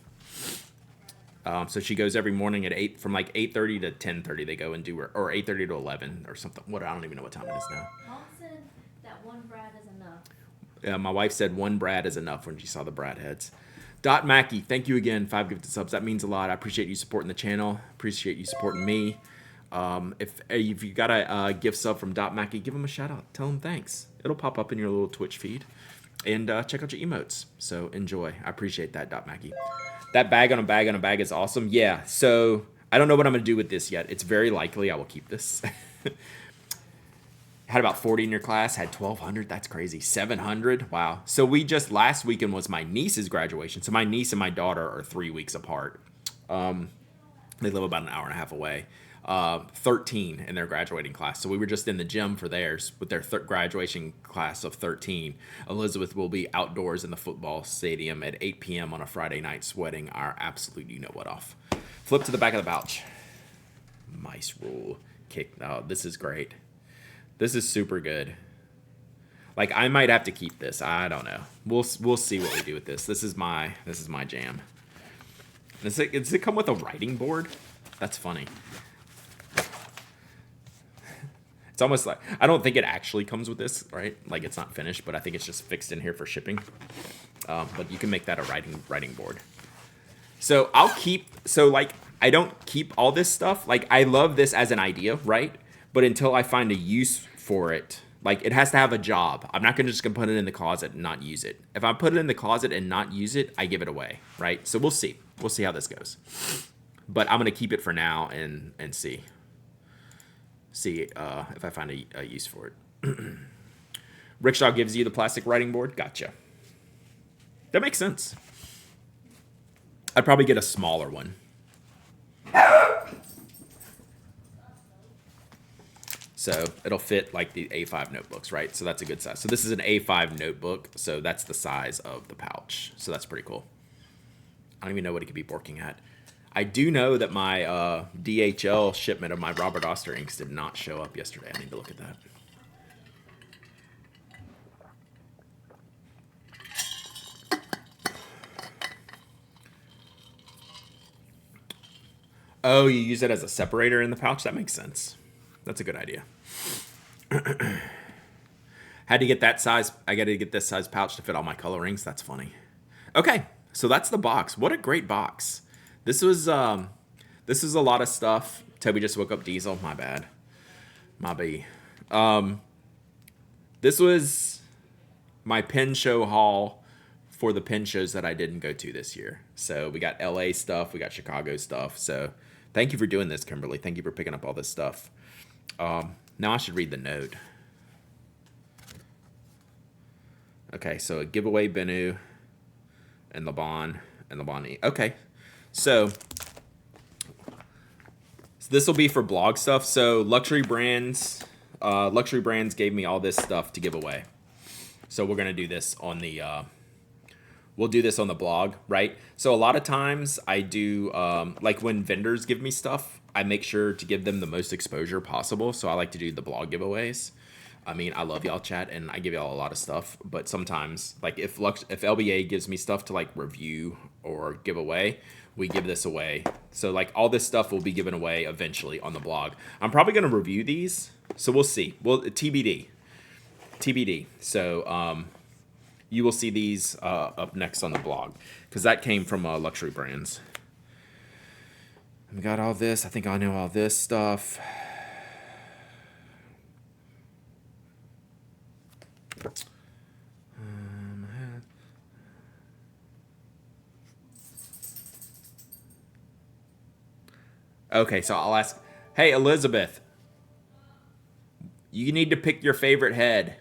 So she goes every morning at 8, from like 8:30 to 10:30. They go and do, or 8:30 to 11 or something. I don't even know what time it is now. Mom said that one Brad is enough. My wife said one Brad is enough when she saw the Brad heads. Dot Mackey, thank you again. 5 gifted subs. That means a lot. I appreciate you supporting the channel. Appreciate you supporting me. If you got a gift sub from Dot Mackey, give him a shout out. Tell him thanks. It'll pop up in your little Twitch feed. And check out your emotes. So enjoy. I appreciate that, Dot Mackey. That bag on a bag on a bag is awesome. Yeah, so I don't know what I'm going to do with this yet. It's very likely I will keep this. Had about 40 in your class. Had 1,200. That's crazy. 700. Wow. So last weekend was my niece's graduation. So my niece and my daughter are 3 weeks apart. They live about an hour and a half away. 13 in their graduating class. So we were just in the gym for theirs with their graduation class of 13. Elizabeth will be outdoors in the football stadium at 8 p.m. on a Friday night sweating our absolute you-know-what off. Flip to the back of the pouch. Mice rule. Kick. Oh, this is great. This is super good. Like, I might have to keep this. I don't know. We'll see what we do with this. This is my jam. Does it come with a writing board? That's funny. It's almost like, I don't think it actually comes with this, right? Like, it's not finished, but I think it's just fixed in here for shipping. But you can make that a writing board. So I don't keep all this stuff. Like, I love this as an idea, right? But until I find a use for it, like, it has to have a job. I'm not just gonna put it in the closet and not use it. If I put it in the closet and not use it, I give it away, right? So we'll see. We'll see how this goes. But I'm gonna keep it for now and see if I find a use for it. Rickshaw gives you the plastic writing board. Gotcha. That makes sense. I'd probably get a smaller one. So it'll fit like the A5 notebooks, right? So that's a good size. So this is an A5 notebook. So that's the size of the pouch. So that's pretty cool. I don't even know what it could be working at. I do know that my DHL shipment of my Robert Oster inks did not show up yesterday. I need to look at that. Oh, you use it as a separator in the pouch? That makes sense. That's a good idea. Had to get that size. I got to get this size pouch to fit all my colorings. That's funny. Okay, so that's the box. What a great box. This is a lot of stuff. Toby just woke up. Diesel. My bad. My B. This was my pen show haul for the pen shows that I didn't go to this year. So we got LA stuff. We got Chicago stuff. So thank you for doing this, Kimberly. Thank you for picking up all this stuff. Now I should read the note. Okay, so a giveaway Bennu and LeBon and LeBon. Okay, so this will be for blog stuff. So luxury brands gave me all this stuff to give away. So we're gonna do this on the we'll do this on the blog, right? So a lot of times I do like when vendors give me stuff, I make sure to give them the most exposure possible. So I like to do the blog giveaways. I mean, I love y'all chat and I give y'all a lot of stuff, but sometimes like if LBA gives me stuff to like review or give away, we give this away. So like all this stuff will be given away eventually on the blog. I'm probably going to review these. So we'll see. Well, TBD. So you will see these up next on the blog because that came from Luxury Brands. We got all this. I think I know all this stuff. Okay, so I'll ask. Hey, Elizabeth. You need to pick your favorite head.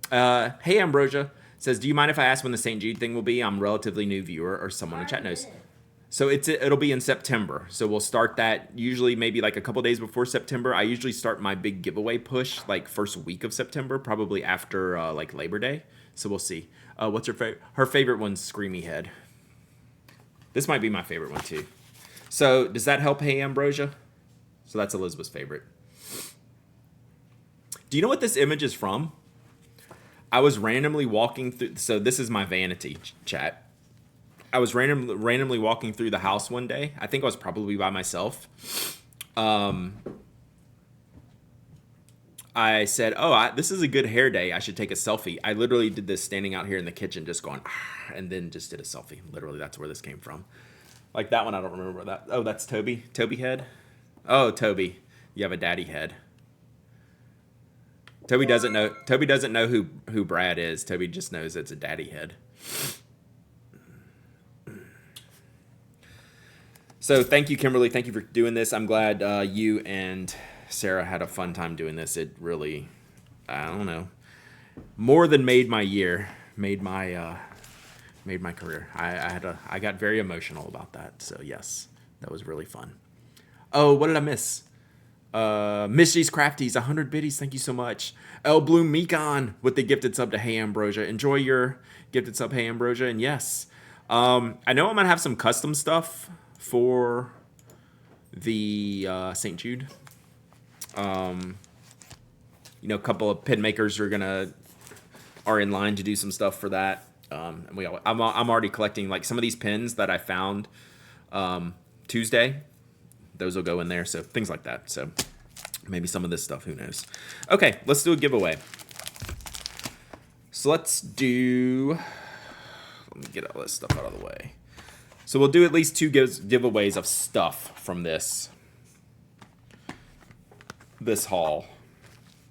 Hey, Ambrosia says, do you mind if I ask when the St. Jude thing will be? I'm a relatively new viewer or someone in chat knows. So it'll be in September. So we'll start that usually maybe like a couple days before September. I usually start my big giveaway push like first week of September, probably after like Labor Day. So we'll see. What's her favorite? Her favorite one's Screamy Head. This might be my favorite one too. So does that help? Hey, Ambrosia. So that's Elizabeth's favorite. Do you know what this image is from? I was randomly walking through. So this is my vanity chat. I was randomly walking through the house one day. I think I was probably by myself. I said, "Oh, this is a good hair day. I should take a selfie." I literally did this standing out here in the kitchen, just going, and then just did a selfie. Literally, that's where this came from. Like that one, I don't remember that. Oh, that's Toby. Toby head. Oh, Toby, you have a daddy head. Toby doesn't know. Toby doesn't know who Brad is. Toby just knows it's a daddy head. So thank you, Kimberly. Thank you for doing this. I'm glad you and Sarah had a fun time doing this. It really, I don't know, more than made my year, made my career. I got very emotional about that. So yes, that was really fun. Oh, what did I miss? Mishy's Crafties, 100 biddies. Thank you so much. El Bloom Mekon with the gifted sub to Hey Ambrosia. Enjoy your gifted sub, Hey Ambrosia. And yes, I know I'm gonna have some custom stuff for the St. Jude. A couple of pin makers are in line to do some stuff for that. I'm already collecting like some of these pins that I found Tuesday. Those will go in there, so things like that. So maybe some of this stuff, who knows? Okay, let's do a giveaway. So let me get all this stuff out of the way. So we'll do at least 2 giveaways of stuff from this haul.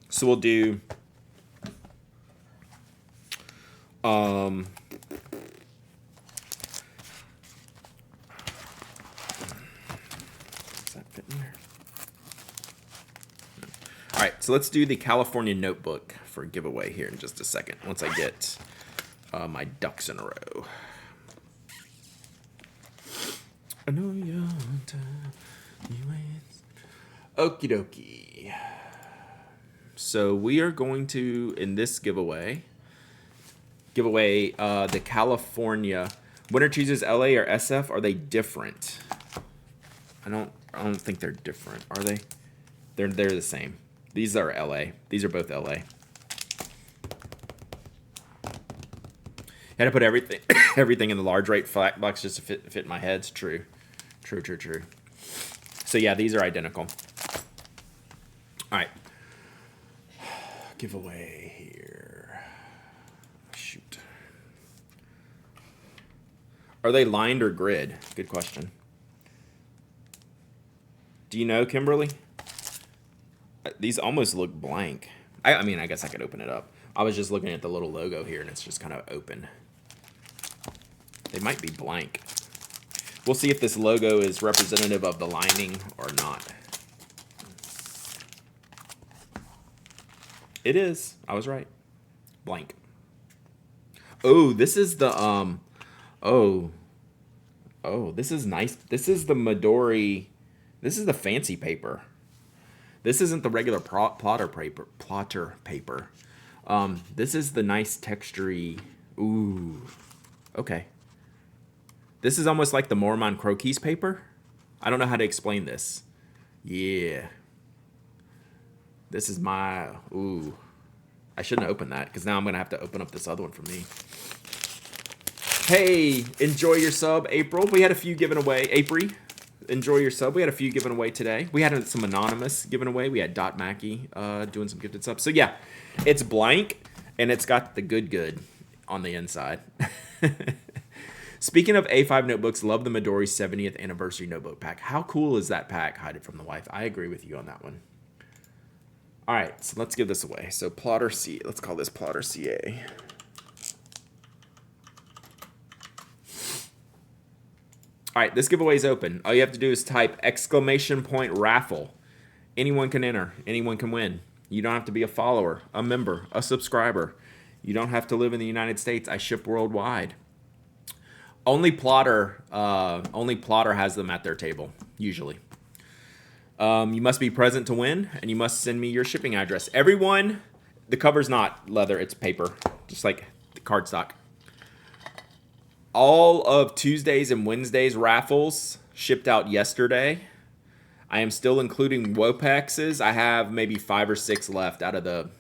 So we'll do does that fit in there? All right, so let's do the California notebook for giveaway here in just a second. Once I get my ducks in a row. I know you're on time. Okie dokie. So we are going to, in this giveaway, the California Winter Cheeses LA or SF. Are they different? I don't think they're different. Are they? They're the same. These are LA. These are both LA. Had to put everything in the large rate flat box just to fit my heads. True. So yeah, these are identical. All right. Giveaway here. Shoot. Are they lined or grid? Good question. Do you know, Kimberly? These almost look blank. I mean, I guess I could open it up. I was just looking at the little logo here, and it's just kind of open. They might be blank. We'll see if this logo is representative of the lining or not. It is. I was right. Blank. Oh, this is the oh, this is nice. This is the Midori. This is the fancy paper. This isn't the regular plotter paper. This is the nice textury. Ooh. Okay. This is almost like the Mormon Croquis paper. I don't know how to explain this. Yeah. This is my, ooh. I shouldn't have opened that because now I'm going to have to open up this other one for me. Hey, enjoy your sub, April. We had a few given away. April, enjoy your sub. We had a few given away today. We had some anonymous given away. We had Dot Mackey doing some gifted subs. So yeah, it's blank and it's got the good on the inside. Speaking of A5 notebooks, love the Midori 70th anniversary notebook pack. How cool is that pack? Hide it from the wife. I agree with you on that one. All right, so let's give this away. So Plotter C, let's call this Plotter CA. All right, this giveaway is open. All you have to do is type !raffle. Anyone can enter. Anyone can win. You don't have to be a follower, a member, a subscriber. You don't have to live in the United States. I ship worldwide. Only Plotter has them at their table, usually. You must be present to win, and you must send me your shipping address. Everyone, the cover's not leather, it's paper, just like the cardstock. All of Tuesdays and Wednesdays raffles shipped out yesterday. I am still including Wopexes. I have maybe 5 or 6 left out of the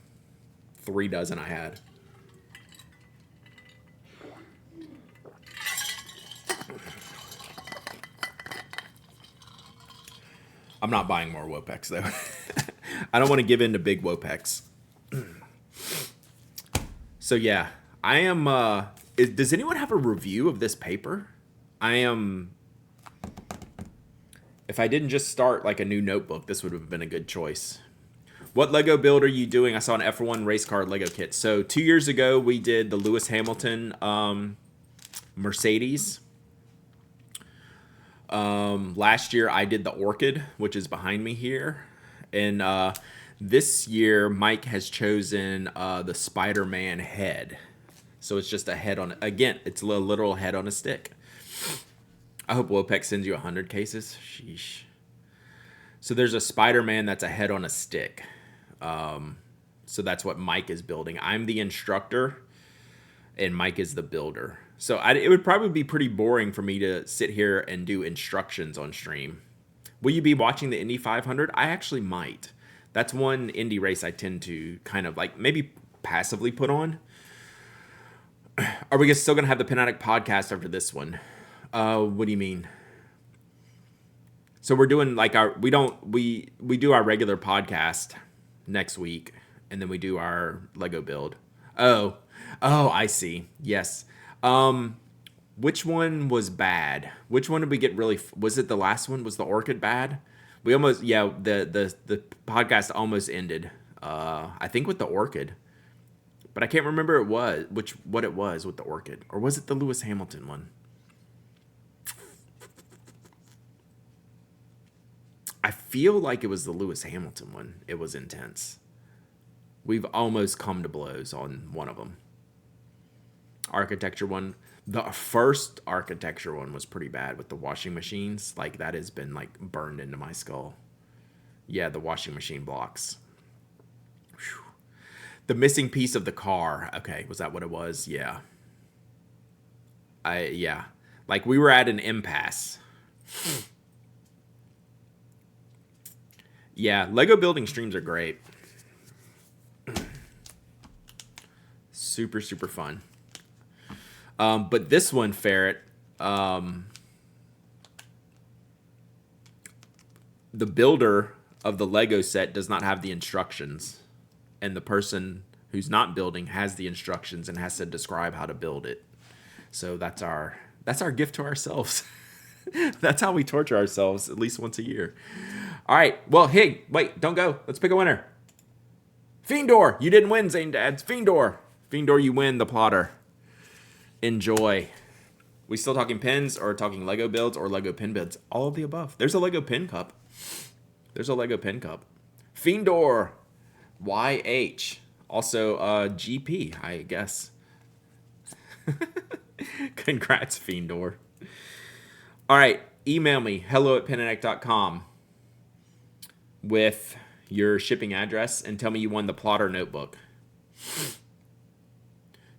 3 dozen I had. I'm not buying more Wopex though. I don't want to give in to big Wopex. So yeah, I am. Does anyone have a review of this paper? I am. If I didn't just start like a new notebook, this would have been a good choice. What Lego build are you doing? I saw an F1 race car Lego kit. So 2 years ago, we did the Lewis Hamilton Mercedes. Last year, I did the Orchid, which is behind me here. And this year, Mike has chosen the Spider-Man head. So it's just a head on, again, it's a literal head on a stick. I hope Wopex sends you 100 cases. Sheesh. So there's a Spider-Man that's a head on a stick. So that's what Mike is building. I'm the instructor, and Mike is the builder. So it would probably be pretty boring for me to sit here and do instructions on stream. Will you be watching the Indy 500? I actually might. That's one Indy race I tend to kind of like maybe passively put on. Are we still going to have the Pen Addict podcast after this one? What do you mean? So we're doing like we do our regular podcast next week, and then we do our Lego build. Oh, I see. Yes. Which one was bad? Which one did we get really? Was it the last one? Was the Orchid bad? We almost the podcast almost ended. I think with the Orchid, but I can't remember what it was with the Orchid, or was it the Lewis Hamilton one? I feel like it was the Lewis Hamilton one. It was intense. We've almost come to blows on one of them. Architecture one. The first architecture one was pretty bad with the washing machines. Like, that has been, like, burned into my skull. Yeah, the washing machine blocks. Whew. The missing piece of the car. Okay, was that what it was? Yeah. Yeah. Like, we were at an impasse. Yeah, Lego building streams are great. Super, super fun. But this one, Ferret, the builder of the Lego set does not have the instructions. And the person who's not building has the instructions and has to describe how to build it. So that's our gift to ourselves. That's how we torture ourselves at least once a year. All right. Well, hey, wait, don't go. Let's pick a winner. Fiendor, you didn't win, Zane Dads. Fiendor, you win the plotter. Enjoy. We still talking pins or talking Lego builds or Lego pin builds? All of the above. There's a Lego pin cup. Fiendor, YH. Also, GP, I guess. Congrats, Fiendor. All right. Email me, hello@penaddict.com with your shipping address and tell me you won the plotter notebook.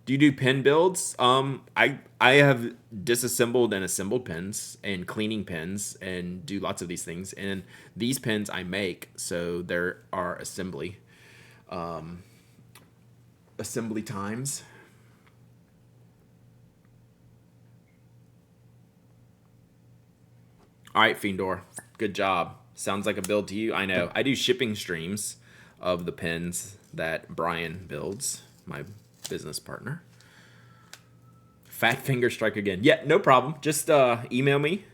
Do you do pin builds? I have disassembled and assembled pins and cleaning pins and do lots of these things. And these pins I make, so there are assembly times. All right, Fiendor, good job. Sounds like a build to you. I know. I do shipping streams of the pins that Brian builds, my business partner. Fat finger strike again. Yeah, no problem. Just email me,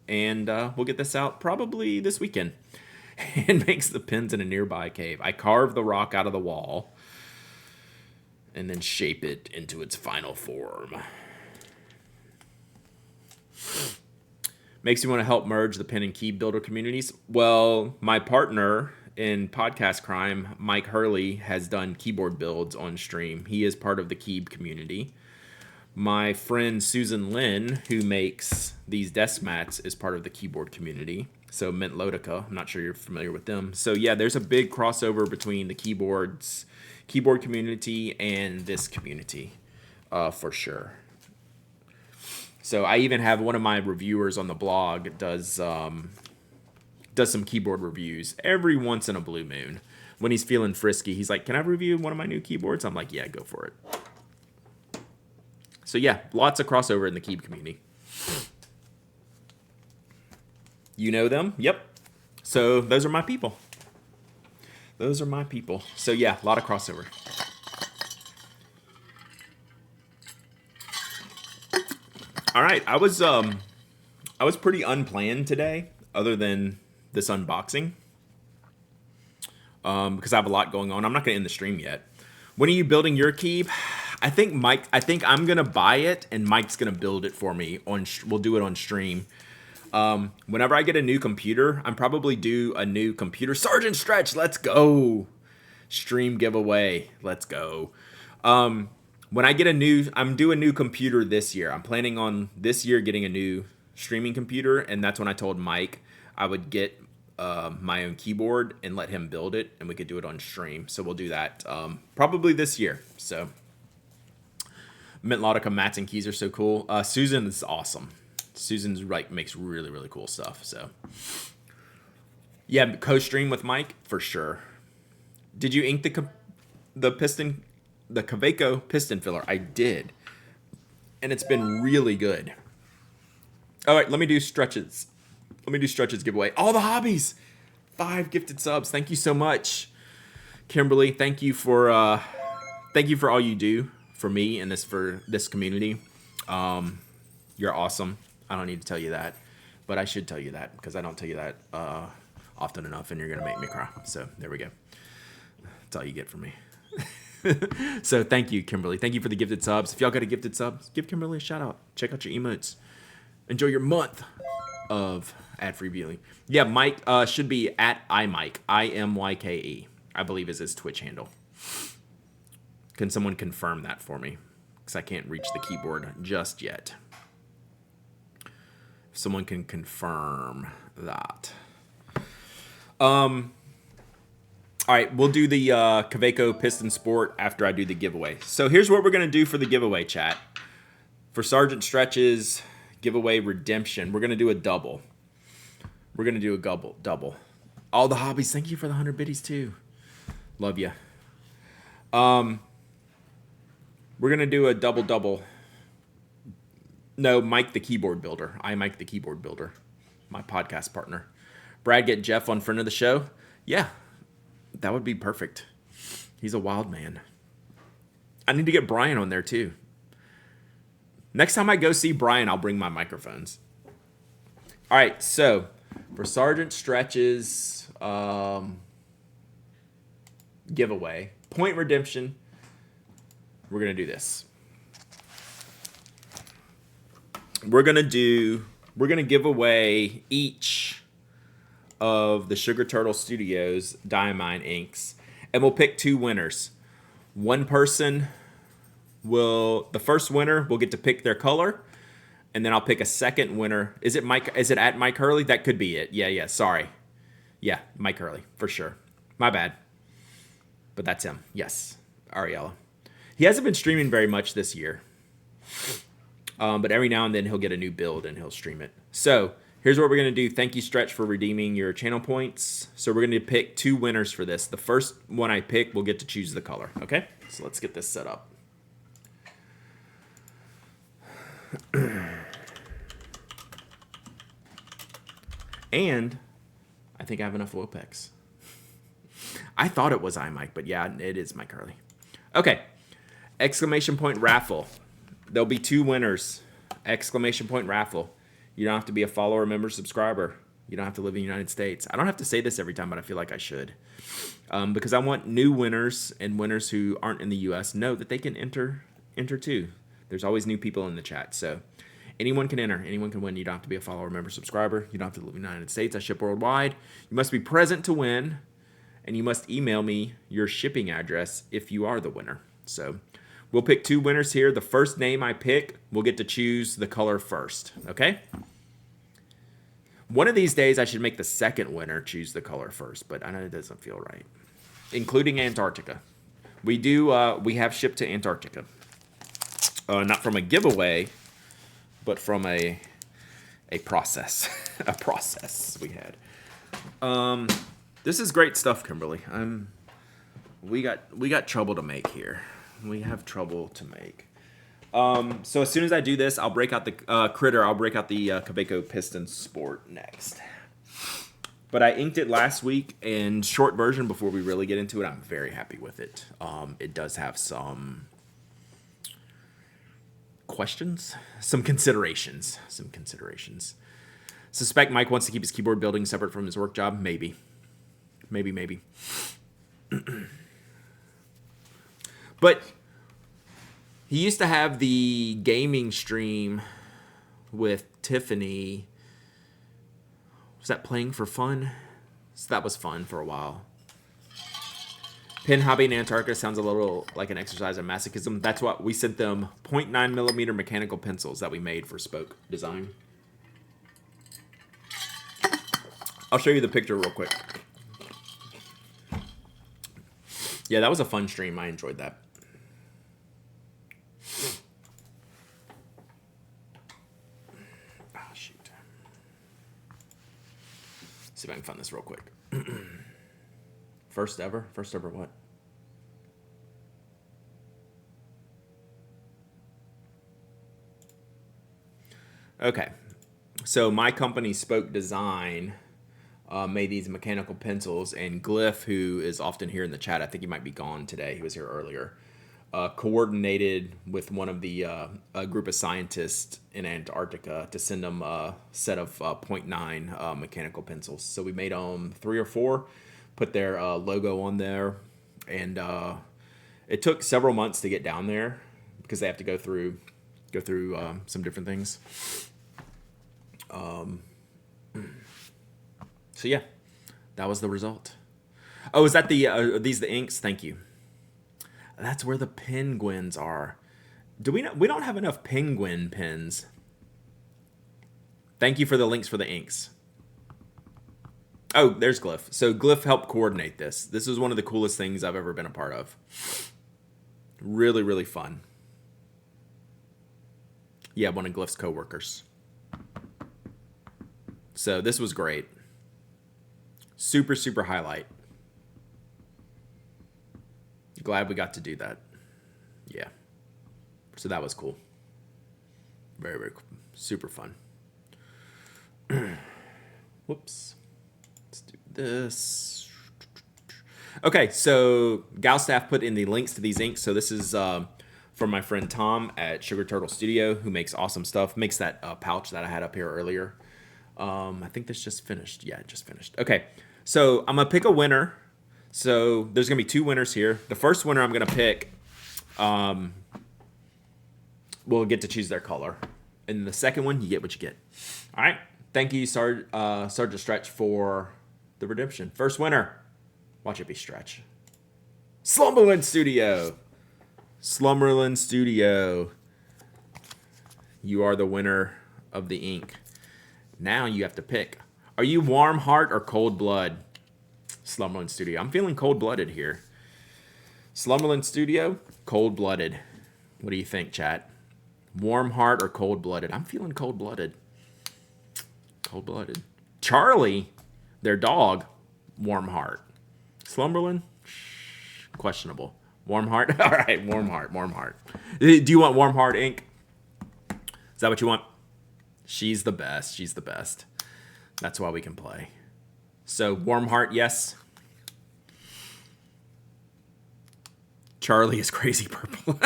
and we'll get this out probably this weekend. And makes the pins in a nearby cave. I carve the rock out of the wall and then shape it into its final form. Makes you want to help merge the pen and key builder communities. Well, my partner in Podcast Crime, Mike Hurley, has done keyboard builds on stream. He is part of the Keeb community. My friend Susan Lynn, who makes these desk mats, is part of the keyboard community. So Mint Lodica, I'm not sure you're familiar with them. So yeah, there's a big crossover between the keyboard community and this community, for sure. So I even have one of my reviewers on the blog does some keyboard reviews every once in a blue moon. When he's feeling frisky, he's like, "Can I review one of my new keyboards?" I'm like, "Yeah, go for it." So yeah, lots of crossover in the Keeb community. You know them? Yep. So those are my people. Those are my people. So yeah, a lot of crossover. All right, I was pretty unplanned today, other than this unboxing, because I have a lot going on. I'm not gonna end the stream yet. When are you building your keep? I think I'm gonna buy it, and Mike's gonna build it for me. We'll do it on stream. Whenever I get a new computer, I'm probably due a new computer. Sergeant Stretch, let's go. Stream giveaway, let's go. When I get I'm due a new computer this year. I'm planning on this year getting a new streaming computer, and that's when I told Mike I would get my own keyboard and let him build it, and we could do it on stream. So we'll do that probably this year. So Mentlautica mats and keys are so cool. Susan is awesome. Susan's makes really, really cool stuff. So yeah, co-stream with Mike for sure. Did you ink the Kaweco piston filler? I did, and it's been really good. All right, let me do stretches. Giveaway. All the hobbies. 5 gifted subs. Thank you so much, Kimberly. Thank you for all you do for me and for this community. You're awesome. I don't need to tell you that, but I should tell you that because I don't tell you that often enough, and you're gonna make me cry. So there we go. That's all you get from me. So thank you, Kimberly. Thank you for the gifted subs. If y'all got a gifted sub, give Kimberly a shout out. Check out your emotes. Enjoy your month of ad-free viewing. Yeah, Mike should be at iMyke, IMYKE, I believe is his Twitch handle. Can someone confirm that for me? Because I can't reach the keyboard just yet. If someone can confirm that. All right, we'll do the Kaweco Piston Sport after I do the giveaway. So here's what we're going to do for the giveaway, chat. For Sergeant Stretch's giveaway redemption, we're going to do a double. We're going to do a double. All the hobbies, thank you for the 100 biddies too. Love ya. We're going to do a double. No, Mike the Keyboard Builder. Mike the Keyboard Builder. My podcast partner. Brad, get Jeff on friend of the show? Yeah. That would be perfect. He's a wild man. I need to get Brian on there too. Next time I go see Brian, I'll bring my microphones. All right, so for Sergeant Stretch's giveaway, point redemption, we're going to do this. We're going to give away each of the Sugar Turtle Studios Diamine inks, and we'll pick 2 winners. The first winner will get to pick their color, and then I'll pick a second winner. Is it at Mike Hurley? That could be it. Yeah, sorry. Yeah, Mike Hurley, for sure. My bad. But that's him. Yes, Ariella. He hasn't been streaming very much this year. But every now and then he'll get a new build and he'll stream it. So here's what we're going to do. Thank you, Stretch, for redeeming your channel points. So we're going to pick 2 winners for this. The first one I pick will get to choose the color. Okay? So let's get this set up. And I think I have enough Wopex. I thought it was iMyke, but yeah, it is Mike Hurley. Okay. Exclamation point raffle. There'll be 2 winners. Exclamation point raffle. You don't have to be a follower, member, subscriber. You don't have to live in the United States. I don't have to say this every time, but I feel like I should. Because I want new winners and winners who aren't in the U.S. know that they can enter too. There's always new people in the chat. So anyone can enter. Anyone can win. You don't have to be a follower, member, subscriber. You don't have to live in the United States. I ship worldwide. You must be present to win. And you must email me your shipping address if you are the winner. So we'll pick 2 winners here. The first name I pick will get to choose the color first. Okay? One of these days, I should make the second winner choose the color first, but I know it doesn't feel right. Including Antarctica. We have shipped to Antarctica. Not from a giveaway, but from a process. A process we had. This is great stuff, Kimberly. We got trouble to make here. We have trouble to make. So as soon as I do this, I'll break out the critter. I'll break out the Kaweco Piston Sport next. But I inked it last week, and short version before we really get into it, I'm very happy with it. It does have some questions, some considerations. Suspect Mike wants to keep his keyboard building separate from his work job. Maybe. But he used to have the gaming stream with Tiffany. Was that Playing for Fun? So that was fun for a while. Pin hobby in Antarctica sounds a little like an exercise in masochism. That's what we sent them 0.9 millimeter mechanical pencils that we made for Spoke Design. I'll show you the picture real quick. Yeah, that was a fun stream. I enjoyed that. Ah, shoot. See if I can find this real quick. First ever? First ever what? Okay. So my company, Spoke Design, made these mechanical pencils, and Glyph, who is often here in the chat, I think he might be gone today. He was here earlier. Coordinated with one of the a group of scientists in Antarctica to send them a set of 0.9 mechanical pencils. So we made them 3 or 4, put their logo on there, and it took several months to get down there because they have to go through some different things. So yeah, that was the result. Oh, is that these the inks? Thank you. That's where the penguins are. We don't have enough penguin pens. Thank you for the links for the inks. Oh, there's Glyph. So Glyph helped coordinate this. This is one of the coolest things I've ever been a part of. Really, really fun. Yeah, one of Glyph's coworkers. So this was great. Super, super highlight. Glad we got to do that. Yeah. So that was cool. Very, very cool. Super fun. Whoops. Let's do this. Okay, so Galstaff put in the links to these inks. So this is from my friend Tom at Sugar Turtle Studio, who makes awesome stuff. Makes that pouch that I had up here earlier. I think this just finished. Yeah, it just finished. Okay, so I'm going to pick a winner. So there's going to be 2 winners here. The first winner I'm going to pick, will get to choose their color. And the second one, you get what you get. All right. Thank you, Sergeant Stretch, for the redemption. First winner. Watch it be Stretch. Slumberland Studio. Slumberland Studio. You are the winner of the ink. Now you have to pick. Are you warm heart or cold blood? Slumberland Studio. I'm feeling cold-blooded here. Slumberland Studio, cold-blooded. What do you think, chat? Warm heart or cold-blooded? I'm feeling cold-blooded. Cold-blooded. Charlie, their dog, warm heart. Slumberland, questionable. Warm heart? All right, warm heart. Do you want warm heart ink? Is that what you want? She's the best. That's why we can play. So, warm heart, yes. Charlie is crazy purple.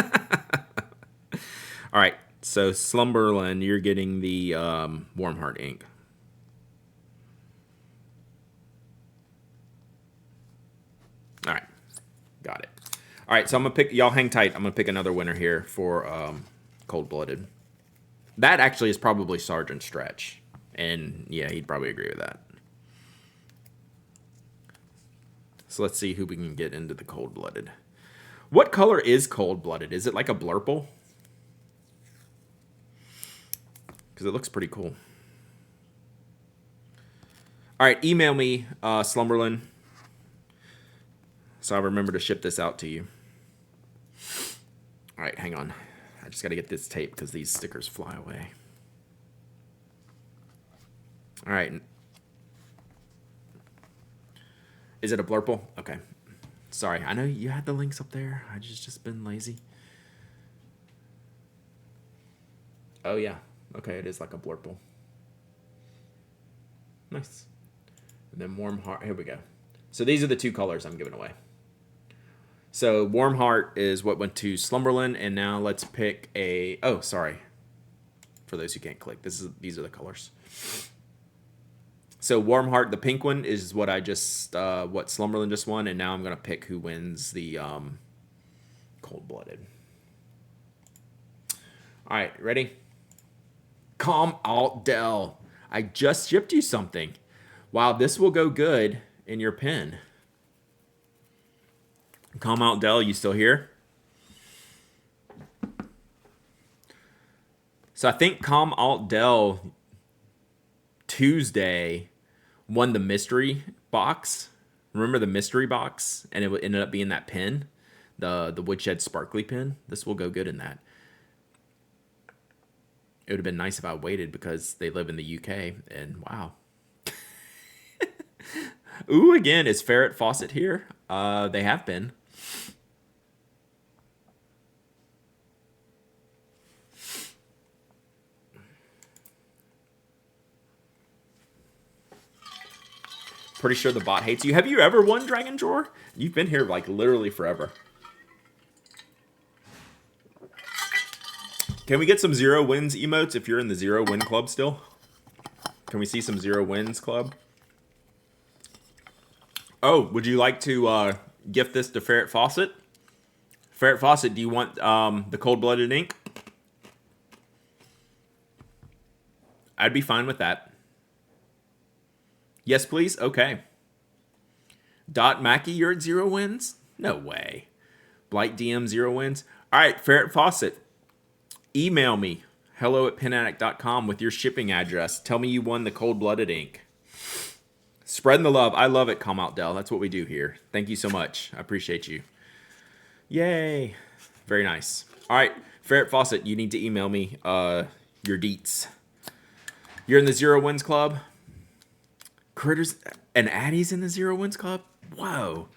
All right, so Slumberland, you're getting the warm heart ink. All right, got it. All right, so I'm gonna pick. Y'all hang tight. I'm gonna pick another winner here for cold-blooded. That actually is probably Sergeant Stretch, and yeah, he'd probably agree with that. So let's see who we can get into the cold-blooded. What color is cold-blooded? Is it like a blurple? Because it looks pretty cool. All right, email me, Slumberland, so I remember to ship this out to you. All right, hang on. I just got to get this tape because these stickers fly away. All right. Is it a blurple? Okay. Sorry, I know you had the links up there. I just been lazy. Oh, yeah. Okay, it is like a blurple. Nice. And then Warm Heart. Here we go. So these are the two colors I'm giving away. So Warm Heart is what went to Slumberland, and now let's pick a. Oh, sorry. For those who can't click, these are the colors. So Warm Heart, the pink one, is what what Slumberland just won, and now I'm gonna pick who wins the Cold Blooded. All right, ready? Calm Alt Del. I just shipped you something. Wow, this will go good in your pen. Calm Alt Del, you still here? So I think Calm Alt Del Tuesday won the mystery box. Remember the mystery box? And it ended up being that pen, the Woodshed Sparkly pen. This will go good in that. It would have been nice if I waited because they live in the UK. And wow. Ooh, again, is Ferret Fawcett here? They have been. Pretty sure the bot hates you. Have you ever won Dragon Drawer? You've been here like literally forever. Can we get some 0 wins emotes if you're in the 0 win club still? Can we see some 0 wins club? Oh, would you like to gift this to Ferret Fawcett? Ferret Fawcett, do you want the cold-blooded ink? I'd be fine with that. Yes, please? Okay. Dot Mackie, you're at 0 wins? No way. Blight DM 0 wins? All right, Ferret Fawcett. Email me, hello@penaddict.com with your shipping address. Tell me you won the cold-blooded ink. Spreading the love. I love it, Calm Out Del. That's what we do here. Thank you so much. I appreciate you. Yay. Very nice. All right, Ferret Fawcett, you need to email me your deets. You're in the 0 wins club? Critters and Addie's in the 0 wins club? Whoa.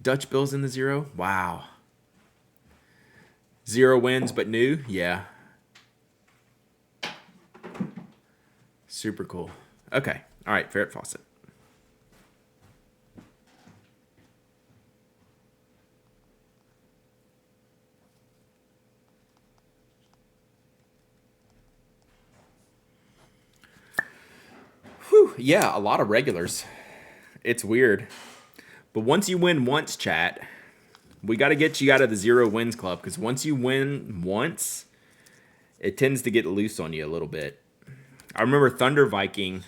Dutch Bill's in the 0? Wow. 0 wins but new? Yeah. Super cool. Okay. All right, Ferret Fawcett. Whew, yeah, a lot of regulars. It's weird. But once you win once, chat, we got to get you out of the 0 wins club, because once you win once, it tends to get loose on you a little bit. I remember Thunder Viking.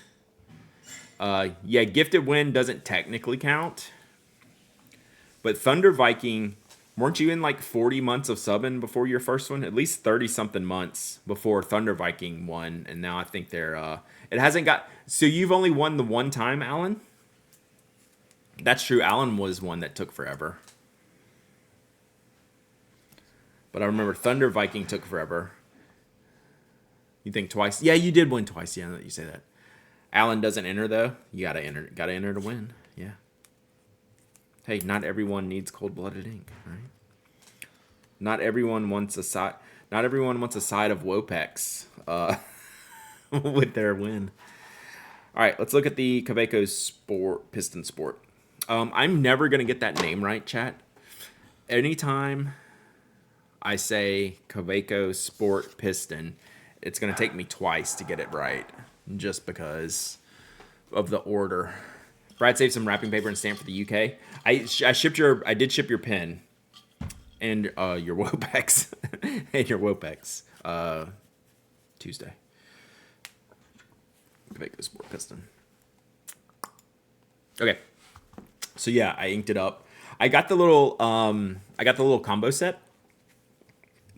Yeah, gifted win doesn't technically count. But Thunder Viking, weren't you in like 40 months of subbing before your first one? At least 30-something months before Thunder Viking won. And now I think they're... it hasn't got... So you've only won the one time, Alan? That's true. Alan was one that took forever. But I remember Thunder Viking took forever. You think twice? Yeah, you did win twice. Yeah, you say that. Alan doesn't enter though. You gotta enter. Gotta enter to win. Yeah. Hey, not everyone needs cold-blooded ink, right? Not everyone wants a side. Not everyone wants a side of Wopex with their win. All right, let's look at the Kaweco Sport Piston Sport. I'm never gonna get that name right, chat. Anytime I say Kaweco Sport Piston, it's going to take me twice to get it right, just because of the order. Brad saved some wrapping paper and stamp for the UK. I did ship your pen and your Wopex and your Wopex Tuesday. Kaweco Sport Piston. Okay, so yeah, I inked it up. I got the little combo set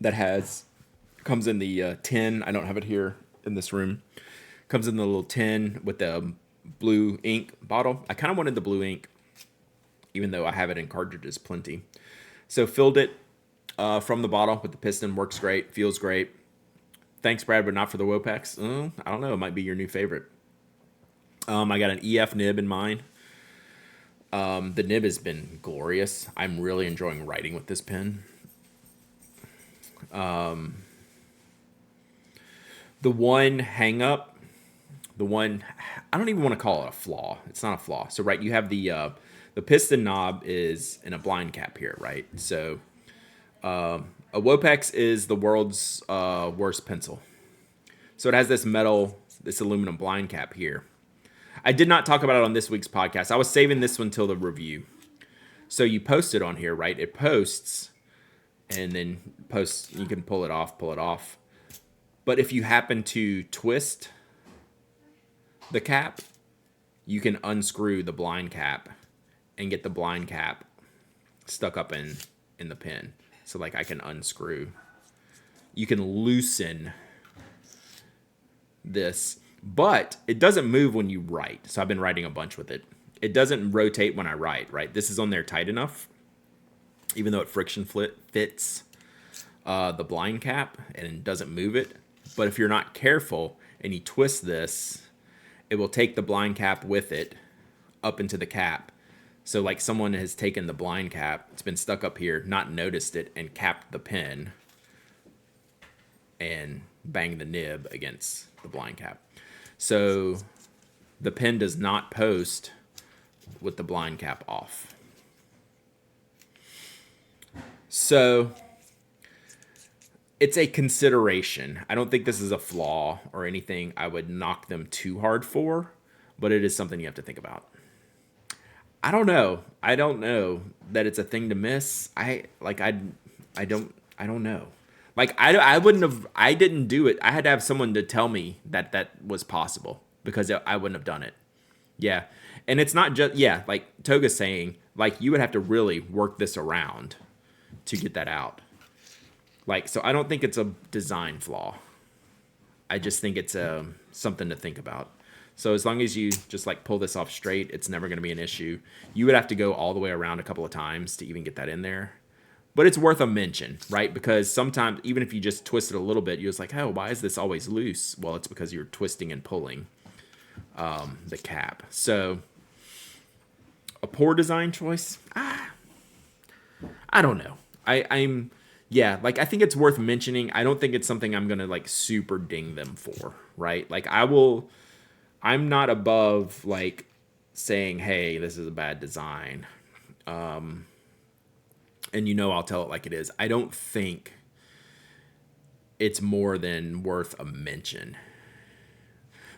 that comes in the tin. I don't have it here in this room. Comes in the little tin with the blue ink bottle. I kind of wanted the blue ink, even though I have it in cartridges plenty. So filled it from the bottle with the piston. Works great. Feels great. Thanks, Brad, but not for the Wopex. I don't know. It might be your new favorite. I got an EF nib in mine. The nib has been glorious. I'm really enjoying writing with this pen. The one hang up, the one I don't even want to call it a flaw. It's not a flaw. So right, you have the piston knob is in a blind cap here, right? So a Wopex is the world's worst pencil. So it has this this aluminum blind cap here. I did not talk about it on this week's podcast. I was saving this one till the review. So you post it on here, right? It posts, and then posts. You can pull it off. But if you happen to twist the cap, you can unscrew the blind cap and get the blind cap stuck up in the pin. So like I can unscrew. You can loosen this, but it doesn't move when you write. So I've been writing a bunch with it. It doesn't rotate when I write, right? This is on there tight enough, even though it friction fits the blind cap and doesn't move it. But if you're not careful and you twist this, it will take the blind cap with it up into the cap. So like someone has taken the blind cap, it's been stuck up here, not noticed it, and capped the pin and banged the nib against the blind cap. So the pin does not post with the blind cap off. So it's a consideration. I don't think this is a flaw or anything I would knock them too hard for, but it is something you have to think about. I don't know. I don't know that it's a thing to miss. I don't know. Like I wouldn't have. I didn't do it. I had to have someone to tell me that was possible because I wouldn't have done it. Yeah, and it's not just like Toga's saying. Like you would have to really work this around to get that out. Like so, I don't think it's a design flaw. I just think it's something to think about. So as long as you just like pull this off straight, it's never going to be an issue. You would have to go all the way around a couple of times to even get that in there. But it's worth a mention, right? Because sometimes, even if you just twist it a little bit, you're just like, oh, why is this always loose? Well, it's because you're twisting and pulling the cap. So a poor design choice? I don't know. Yeah, like I think it's worth mentioning. I don't think it's something I'm going to like super ding them for, right? Like I'm not above like saying, hey, this is a bad design. And I'll tell it like it is. I don't think it's more than worth a mention.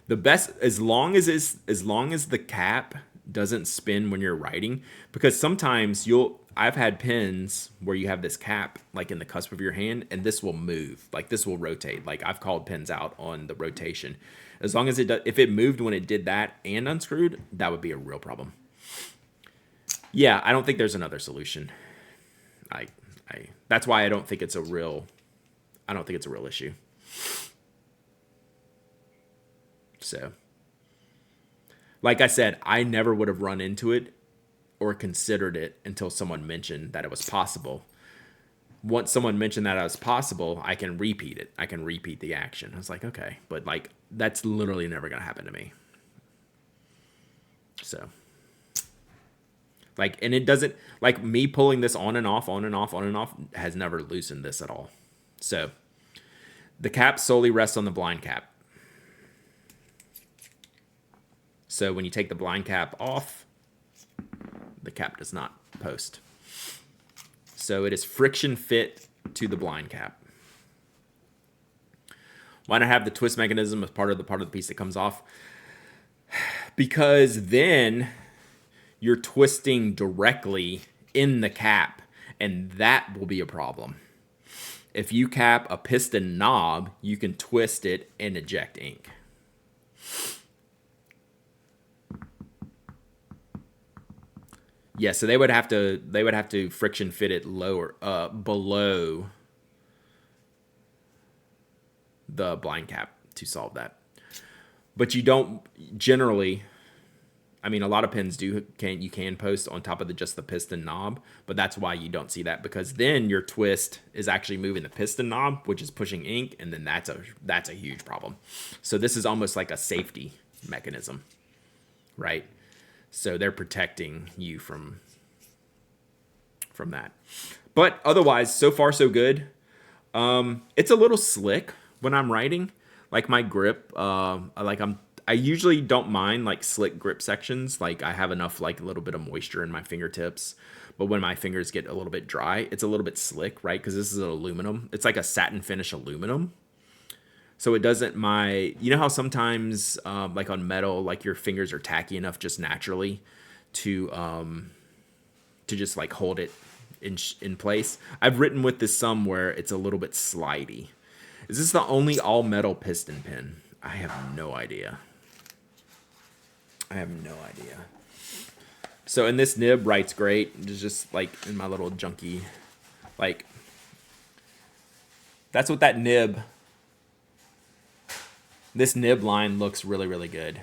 The best, as long as the cap doesn't spin when you're writing, because sometimes I've had pens where you have this cap like in the cusp of your hand and this will move, like this will rotate. Like I've called pens out on the rotation. As long as if it moved when it did that and unscrewed, that would be a real problem. Yeah, I don't think there's another solution. That's why I don't think it's a real issue. So, like I said, I never would have run into it or considered it until someone mentioned that it was possible. Once someone mentioned that it was possible, I can repeat it. I can repeat the action. I was like, okay, but like that's literally never going to happen to me. So, like, and it doesn't, like me pulling this on and off has never loosened this at all. So the cap solely rests on the blind cap. So when you take the blind cap off, the cap does not post. So it is friction fit to the blind cap. Why not have the twist mechanism as part of the piece that comes off? Because then you're twisting directly in the cap, and that will be a problem. If you cap a piston knob, you can twist it and eject ink. Yeah, so they would have to friction fit it lower, below the blind cap to solve that. But you don't generally. I mean, a lot of pens you can post on top of just the piston knob, but that's why you don't see that, because then your twist is actually moving the piston knob, which is pushing ink, and then that's a huge problem. So this is almost like a safety mechanism, right? So they're protecting you from that. But otherwise, so far so good. It's a little slick when I'm writing. Like my grip, I I usually don't mind like slick grip sections. Like I have enough like a little bit of moisture in my fingertips. But when my fingers get a little bit dry, it's a little bit slick, right? Because this is an aluminum. It's like a satin finish aluminum. So it doesn't you know how sometimes like on metal, like your fingers are tacky enough just naturally to just like hold it in place. I've written with this some where it's a little bit slidey. Is this the only all metal piston pin? I have no idea. I have no idea. So, and this nib writes great. It's just like in my little junky, like, that's what that nib, this nib line looks really, really good.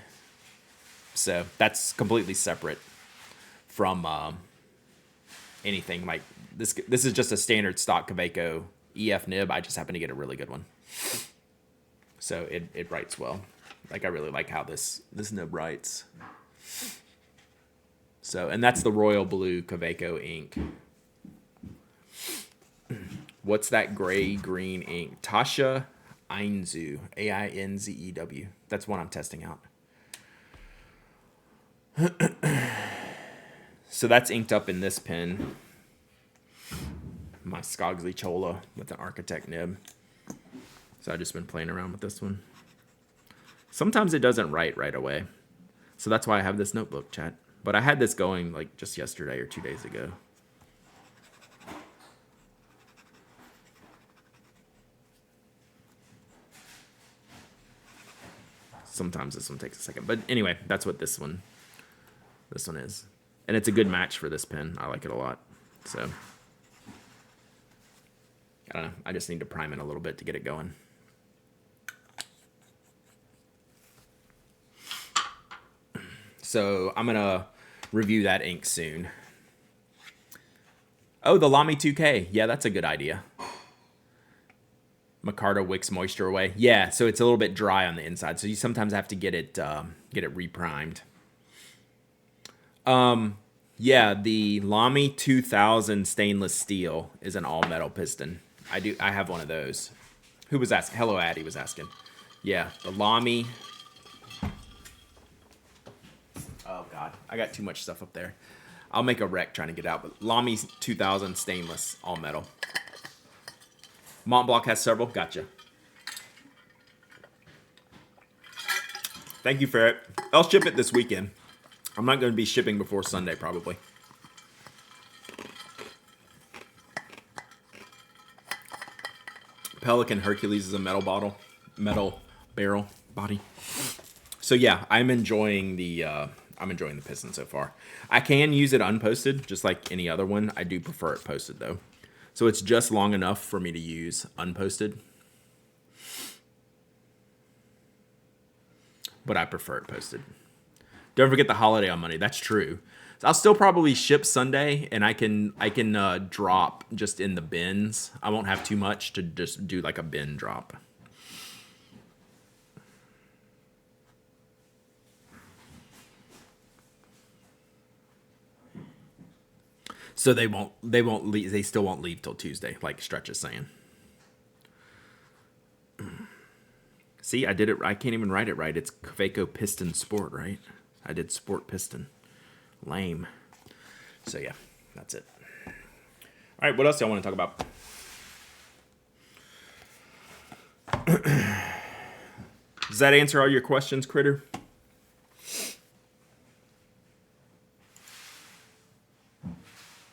So that's completely separate from anything like this. This is just a standard stock Kaweco EF nib. I just happen to get a really good one. So it writes well. Like I really like how this nib writes. So, and that's the royal blue Kaweco ink. What's that gray green ink? Tasha Ainzu, Ainzew. That's one I'm testing out. So that's inked up in this pen. My Skogsley Chola with an Architect nib. So I've just been playing around with this one. Sometimes it doesn't write right away. So that's why I have this notebook, chat. But I had this going like just yesterday or 2 days ago. Sometimes this one takes a second. But anyway, that's what this one is. And it's a good match for this pen. I like it a lot. So I don't know. I just need to prime it a little bit to get it going. So I'm going to review that ink soon. Oh, the Lamy 2K. Yeah, that's a good idea. Micarta wicks moisture away. Yeah, so it's a little bit dry on the inside. So you sometimes have to get it reprimed. Yeah, the Lamy 2000 stainless steel is an all metal piston. I have one of those. Who was asking? Hello, Addy was asking. Yeah, the Lamy. Oh God, I got too much stuff up there. I'll make a wreck trying to get out. But Lamy 2000 stainless, all metal. Montblanc has several. Gotcha. Thank you, Ferret. I'll ship it this weekend. I'm not going to be shipping before Sunday, probably. Pelican Hercules is a metal barrel body. So yeah, I'm enjoying the piston so far. I can use it unposted, just like any other one. I do prefer it posted though. So it's just long enough for me to use unposted. But I prefer it posted. Don't forget the holiday on Monday. That's true. So I'll still probably ship Sunday, and I can drop just in the bins. I won't have too much to just do like a bin drop. So they won't leave. They still won't leave till Tuesday, like Stretch is saying. See, I did it. I can't even write it right. It's Kaweco Piston Sport, right? I did Sport Piston. Lame. So yeah, that's it. All right, what else do I want to talk about? Does that answer all your questions, Critter?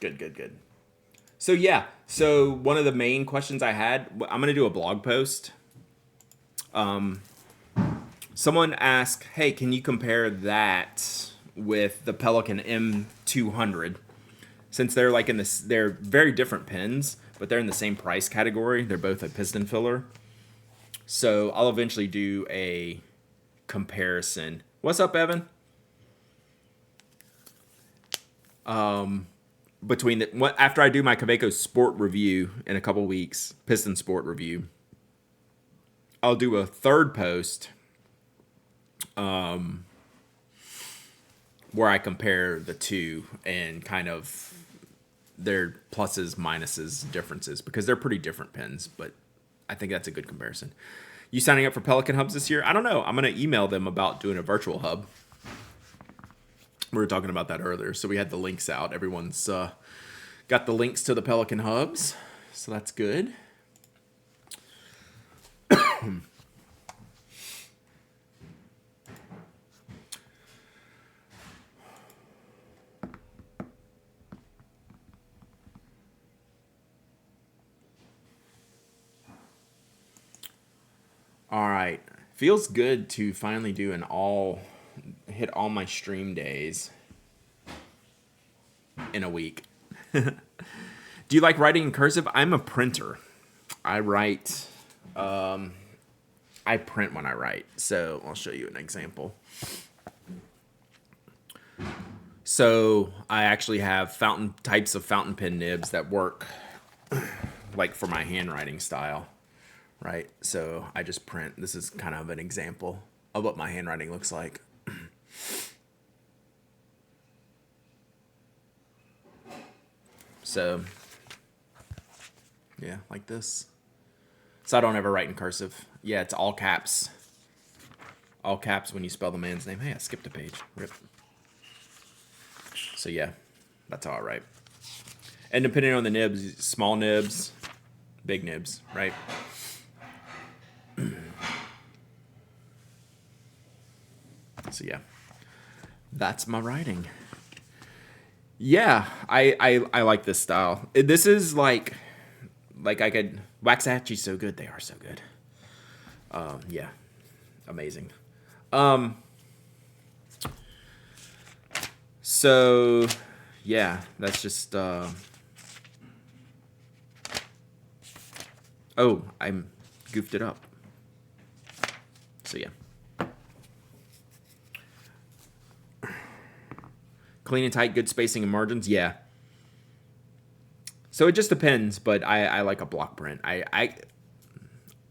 Good. So yeah, so one of the main questions I had, I'm going to do a blog post. Someone asked, hey, can you compare that with the Pelican M200? Since they're like they're very different pens, but they're in the same price category. They're both a piston filler. So I'll eventually do a comparison. What's up, Evan? After I do my Kaweco Sport review in a couple weeks, Piston Sport review, I'll do a third post where I compare the two and kind of their pluses, minuses, differences, because they're pretty different pens, but I think that's a good comparison. You signing up for Pelican Hubs this year? I don't know. I'm going to email them about doing a virtual hub. We were talking about that earlier. So we had the links out. Everyone's got the links to the Pelican Hubs. So that's good. All right. Feels good to finally do hit all my stream days in a week. Do you like writing in cursive? I'm a printer. I write, I print when I write. So I'll show you an example. So I actually have types of fountain pen nibs that work like for my handwriting style. Right, so I just print. This is kind of an example of what my handwriting looks like. So, yeah, like this. So I don't ever write in cursive. Yeah, it's all caps. All caps when you spell the man's name. Hey, I skipped a page. Rip. So yeah, that's how I write. And depending on the nibs, small nibs, big nibs, right? So yeah, that's my writing. Yeah, I like this style. This is like I could Waxahachie's so good. They are so good. Yeah, amazing. So yeah, that's just. Oh, I'm goofed it up. So yeah. Clean and tight, good spacing and margins. Yeah. So it just depends, but I like a block print. I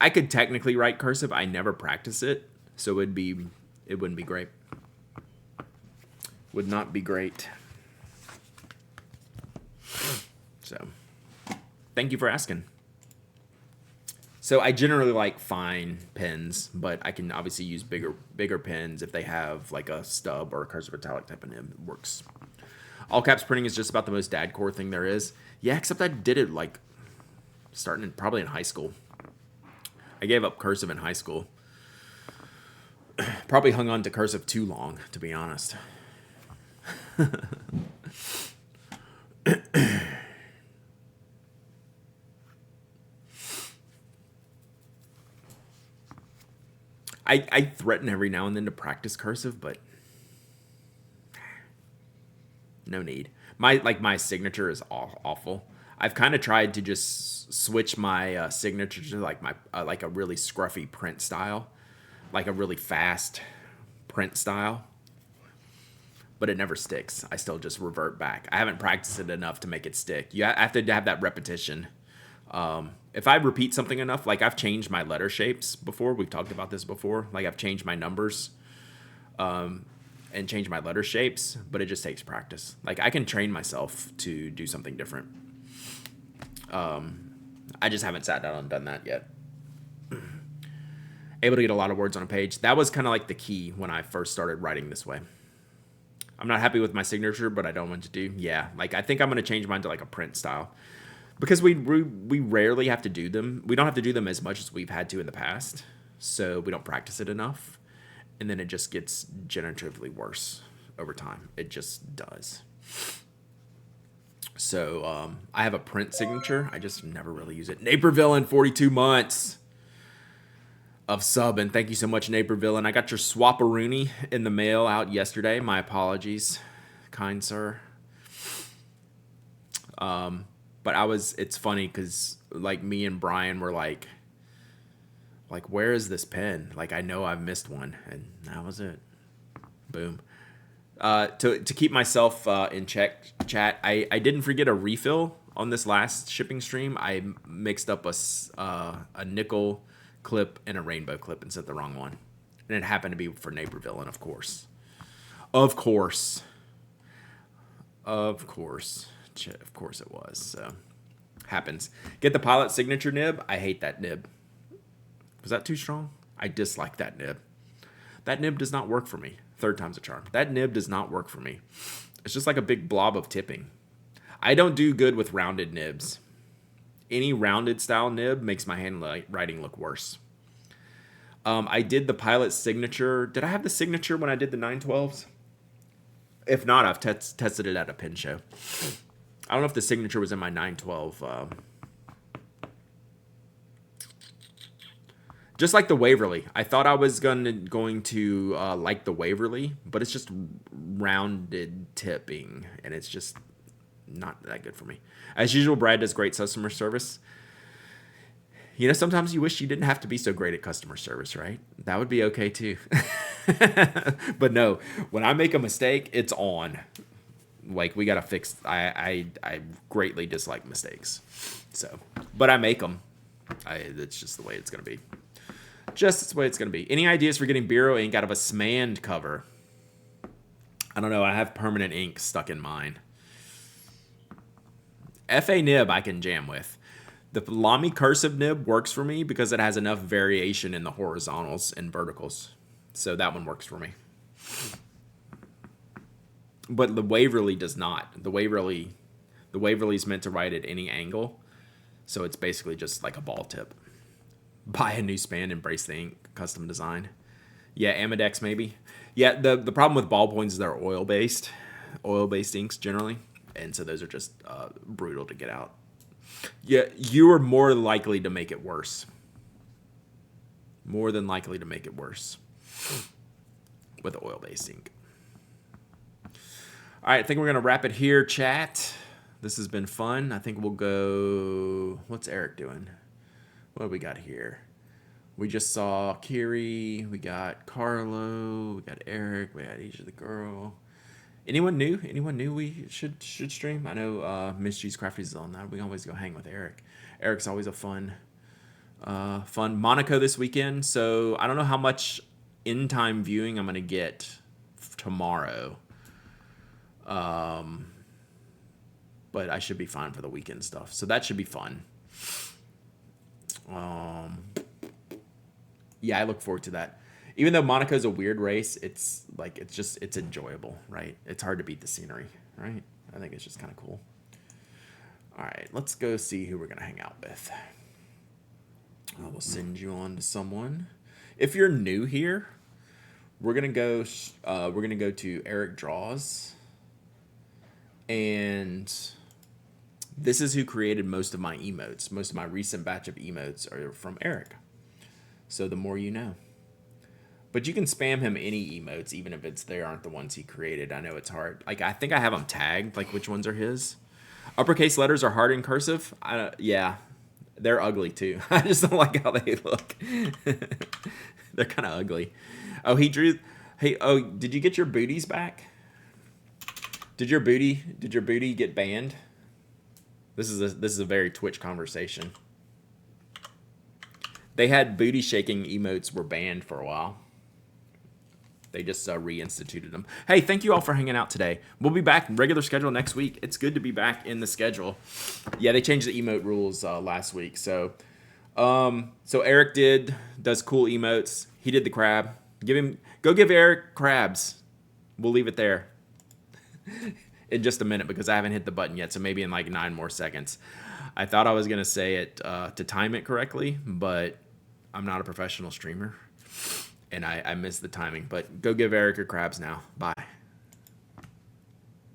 could technically write cursive. I never practice it, so it wouldn't be great. Would not be great. So, thank you for asking. So I generally like fine pens, but I can obviously use bigger pens if they have like a stub or a cursive italic type of nib. It works. All caps printing is just about the most dad core thing there is. Yeah, except I did it like probably in high school. I gave up cursive in high school. Probably hung on to cursive too long, to be honest. I threaten every now and then to practice cursive, but no need. My signature is awful. I've kind of tried to just switch my signature to like my like a really scruffy print style, like a really fast print style. But it never sticks. I still just revert back. I haven't practiced it enough to make it stick. You have to have that repetition. If I repeat something enough, like I've changed my letter shapes before. We've talked about this before. Like I've changed my numbers and changed my letter shapes, but it just takes practice. Like I can train myself to do something different. I just haven't sat down and done that yet. Able to get a lot of words on a page. That was kind of like the key when I first started writing this way. I'm not happy with my signature, but I don't want to do. Yeah, like I think I'm going to change mine to like a print style. Because we rarely have to do them. We don't have to do them as much as we've had to in the past. So we don't practice it enough. And then it just gets generatively worse over time. It just does. So I have a print signature. I just never really use it. Naperville 42 months of sub. And thank you so much, Naperville. And I got your Swapperoonie in the mail out yesterday. My apologies, kind sir. But it's funny because like me and Brian were like, where is this pen? Like, I know I've missed one, and that was it. Boom. To keep myself in check, chat, I didn't forget a refill on this last shipping stream. I mixed up a nickel clip and a rainbow clip and sent the wrong one. And it happened to be for Naperville, and of course. Of course it was. So happens. Get the pilot signature nib. I hate that nib. Was that too strong? I dislike that nib. That nib does not work for me. Third time's a charm. That nib does not work for me. It's just like a big blob of tipping. I don't do good with rounded nibs. Any rounded style nib makes my handwriting look worse. I did the Pilot signature. Did I have the signature when I did the 912s? If not, I've tested it at a pin show. I don't know if the signature was in my 912. Just like the Waverly. I thought I was going to like the Waverly, but it's just rounded tipping, and it's just not that good for me. As usual, Brad does great customer service. You know, sometimes you wish you didn't have to be so great at customer service, right? That would be okay too. But no, when I make a mistake, it's on. Like, we got to fix. I greatly dislike mistakes. So, but I make them. It's just the way it's going to be. Just the way it's going to be. Any ideas for getting Bureau ink out of a Smand cover? I don't know. I have permanent ink stuck in mine. FA nib I can jam with. The Lamy cursive nib works for me because it has enough variation in the horizontals and verticals. So that one works for me. But the Waverly does not. The Waverly is meant to write at any angle. So it's basically just like a ball tip. Buy a new span, embrace the ink, custom design. Yeah, Amedex maybe. Yeah, the problem with ballpoints is they're oil-based inks generally. And so those are just brutal to get out. Yeah, you are more likely to make it worse. More than likely to make it worse with oil-based ink. All right, I think we're going to wrap it here, chat. This has been fun. I think we'll go... What's Eric doing? What do we got here? We just saw Kiri. We got Carlo. We got Eric. We got Asia the Girl. Anyone new? Anyone new we should stream? I know Miss G's Crafties is on that. We can always go hang with Eric. Eric's always a fun Monaco this weekend. So I don't know how much in-time viewing I'm going to get tomorrow. But I should be fine for the weekend stuff. So that should be fun. Yeah, I look forward to that. Even though Monaco's a weird race, it's enjoyable, right? It's hard to beat the scenery, right? I think it's just kind of cool. All right, let's go see who we're gonna hang out with. I will send you on to someone. If you're new here, we're gonna go to Eric Draws, and this is who created most of my emotes. Most of my recent batch of emotes are from Eric. So the more you know. But you can spam him any emotes, even if they aren't the ones he created. I know it's hard. Like, I think I have them tagged, like which ones are his. Uppercase letters are hard in cursive. Yeah, they're ugly too. I just don't like how they look. They're kind of ugly. Oh, he drew. Hey, oh, did you get your booties back? Did your booty get banned? This is a very Twitch conversation. They had booty shaking emotes were banned for a while. They just reinstituted them. Hey, thank you all for hanging out today. We'll be back regular schedule next week. It's good to be back in the schedule. Yeah, they changed the emote rules last week. So Eric does cool emotes. He did the crab. Go give Eric crabs. We'll leave it there in just a minute because I haven't hit the button yet. So maybe in like 9 more seconds. I thought I was gonna say it to time it correctly, but I'm not a professional streamer. And I missed the timing, but go give Eric your crabs now. Bye.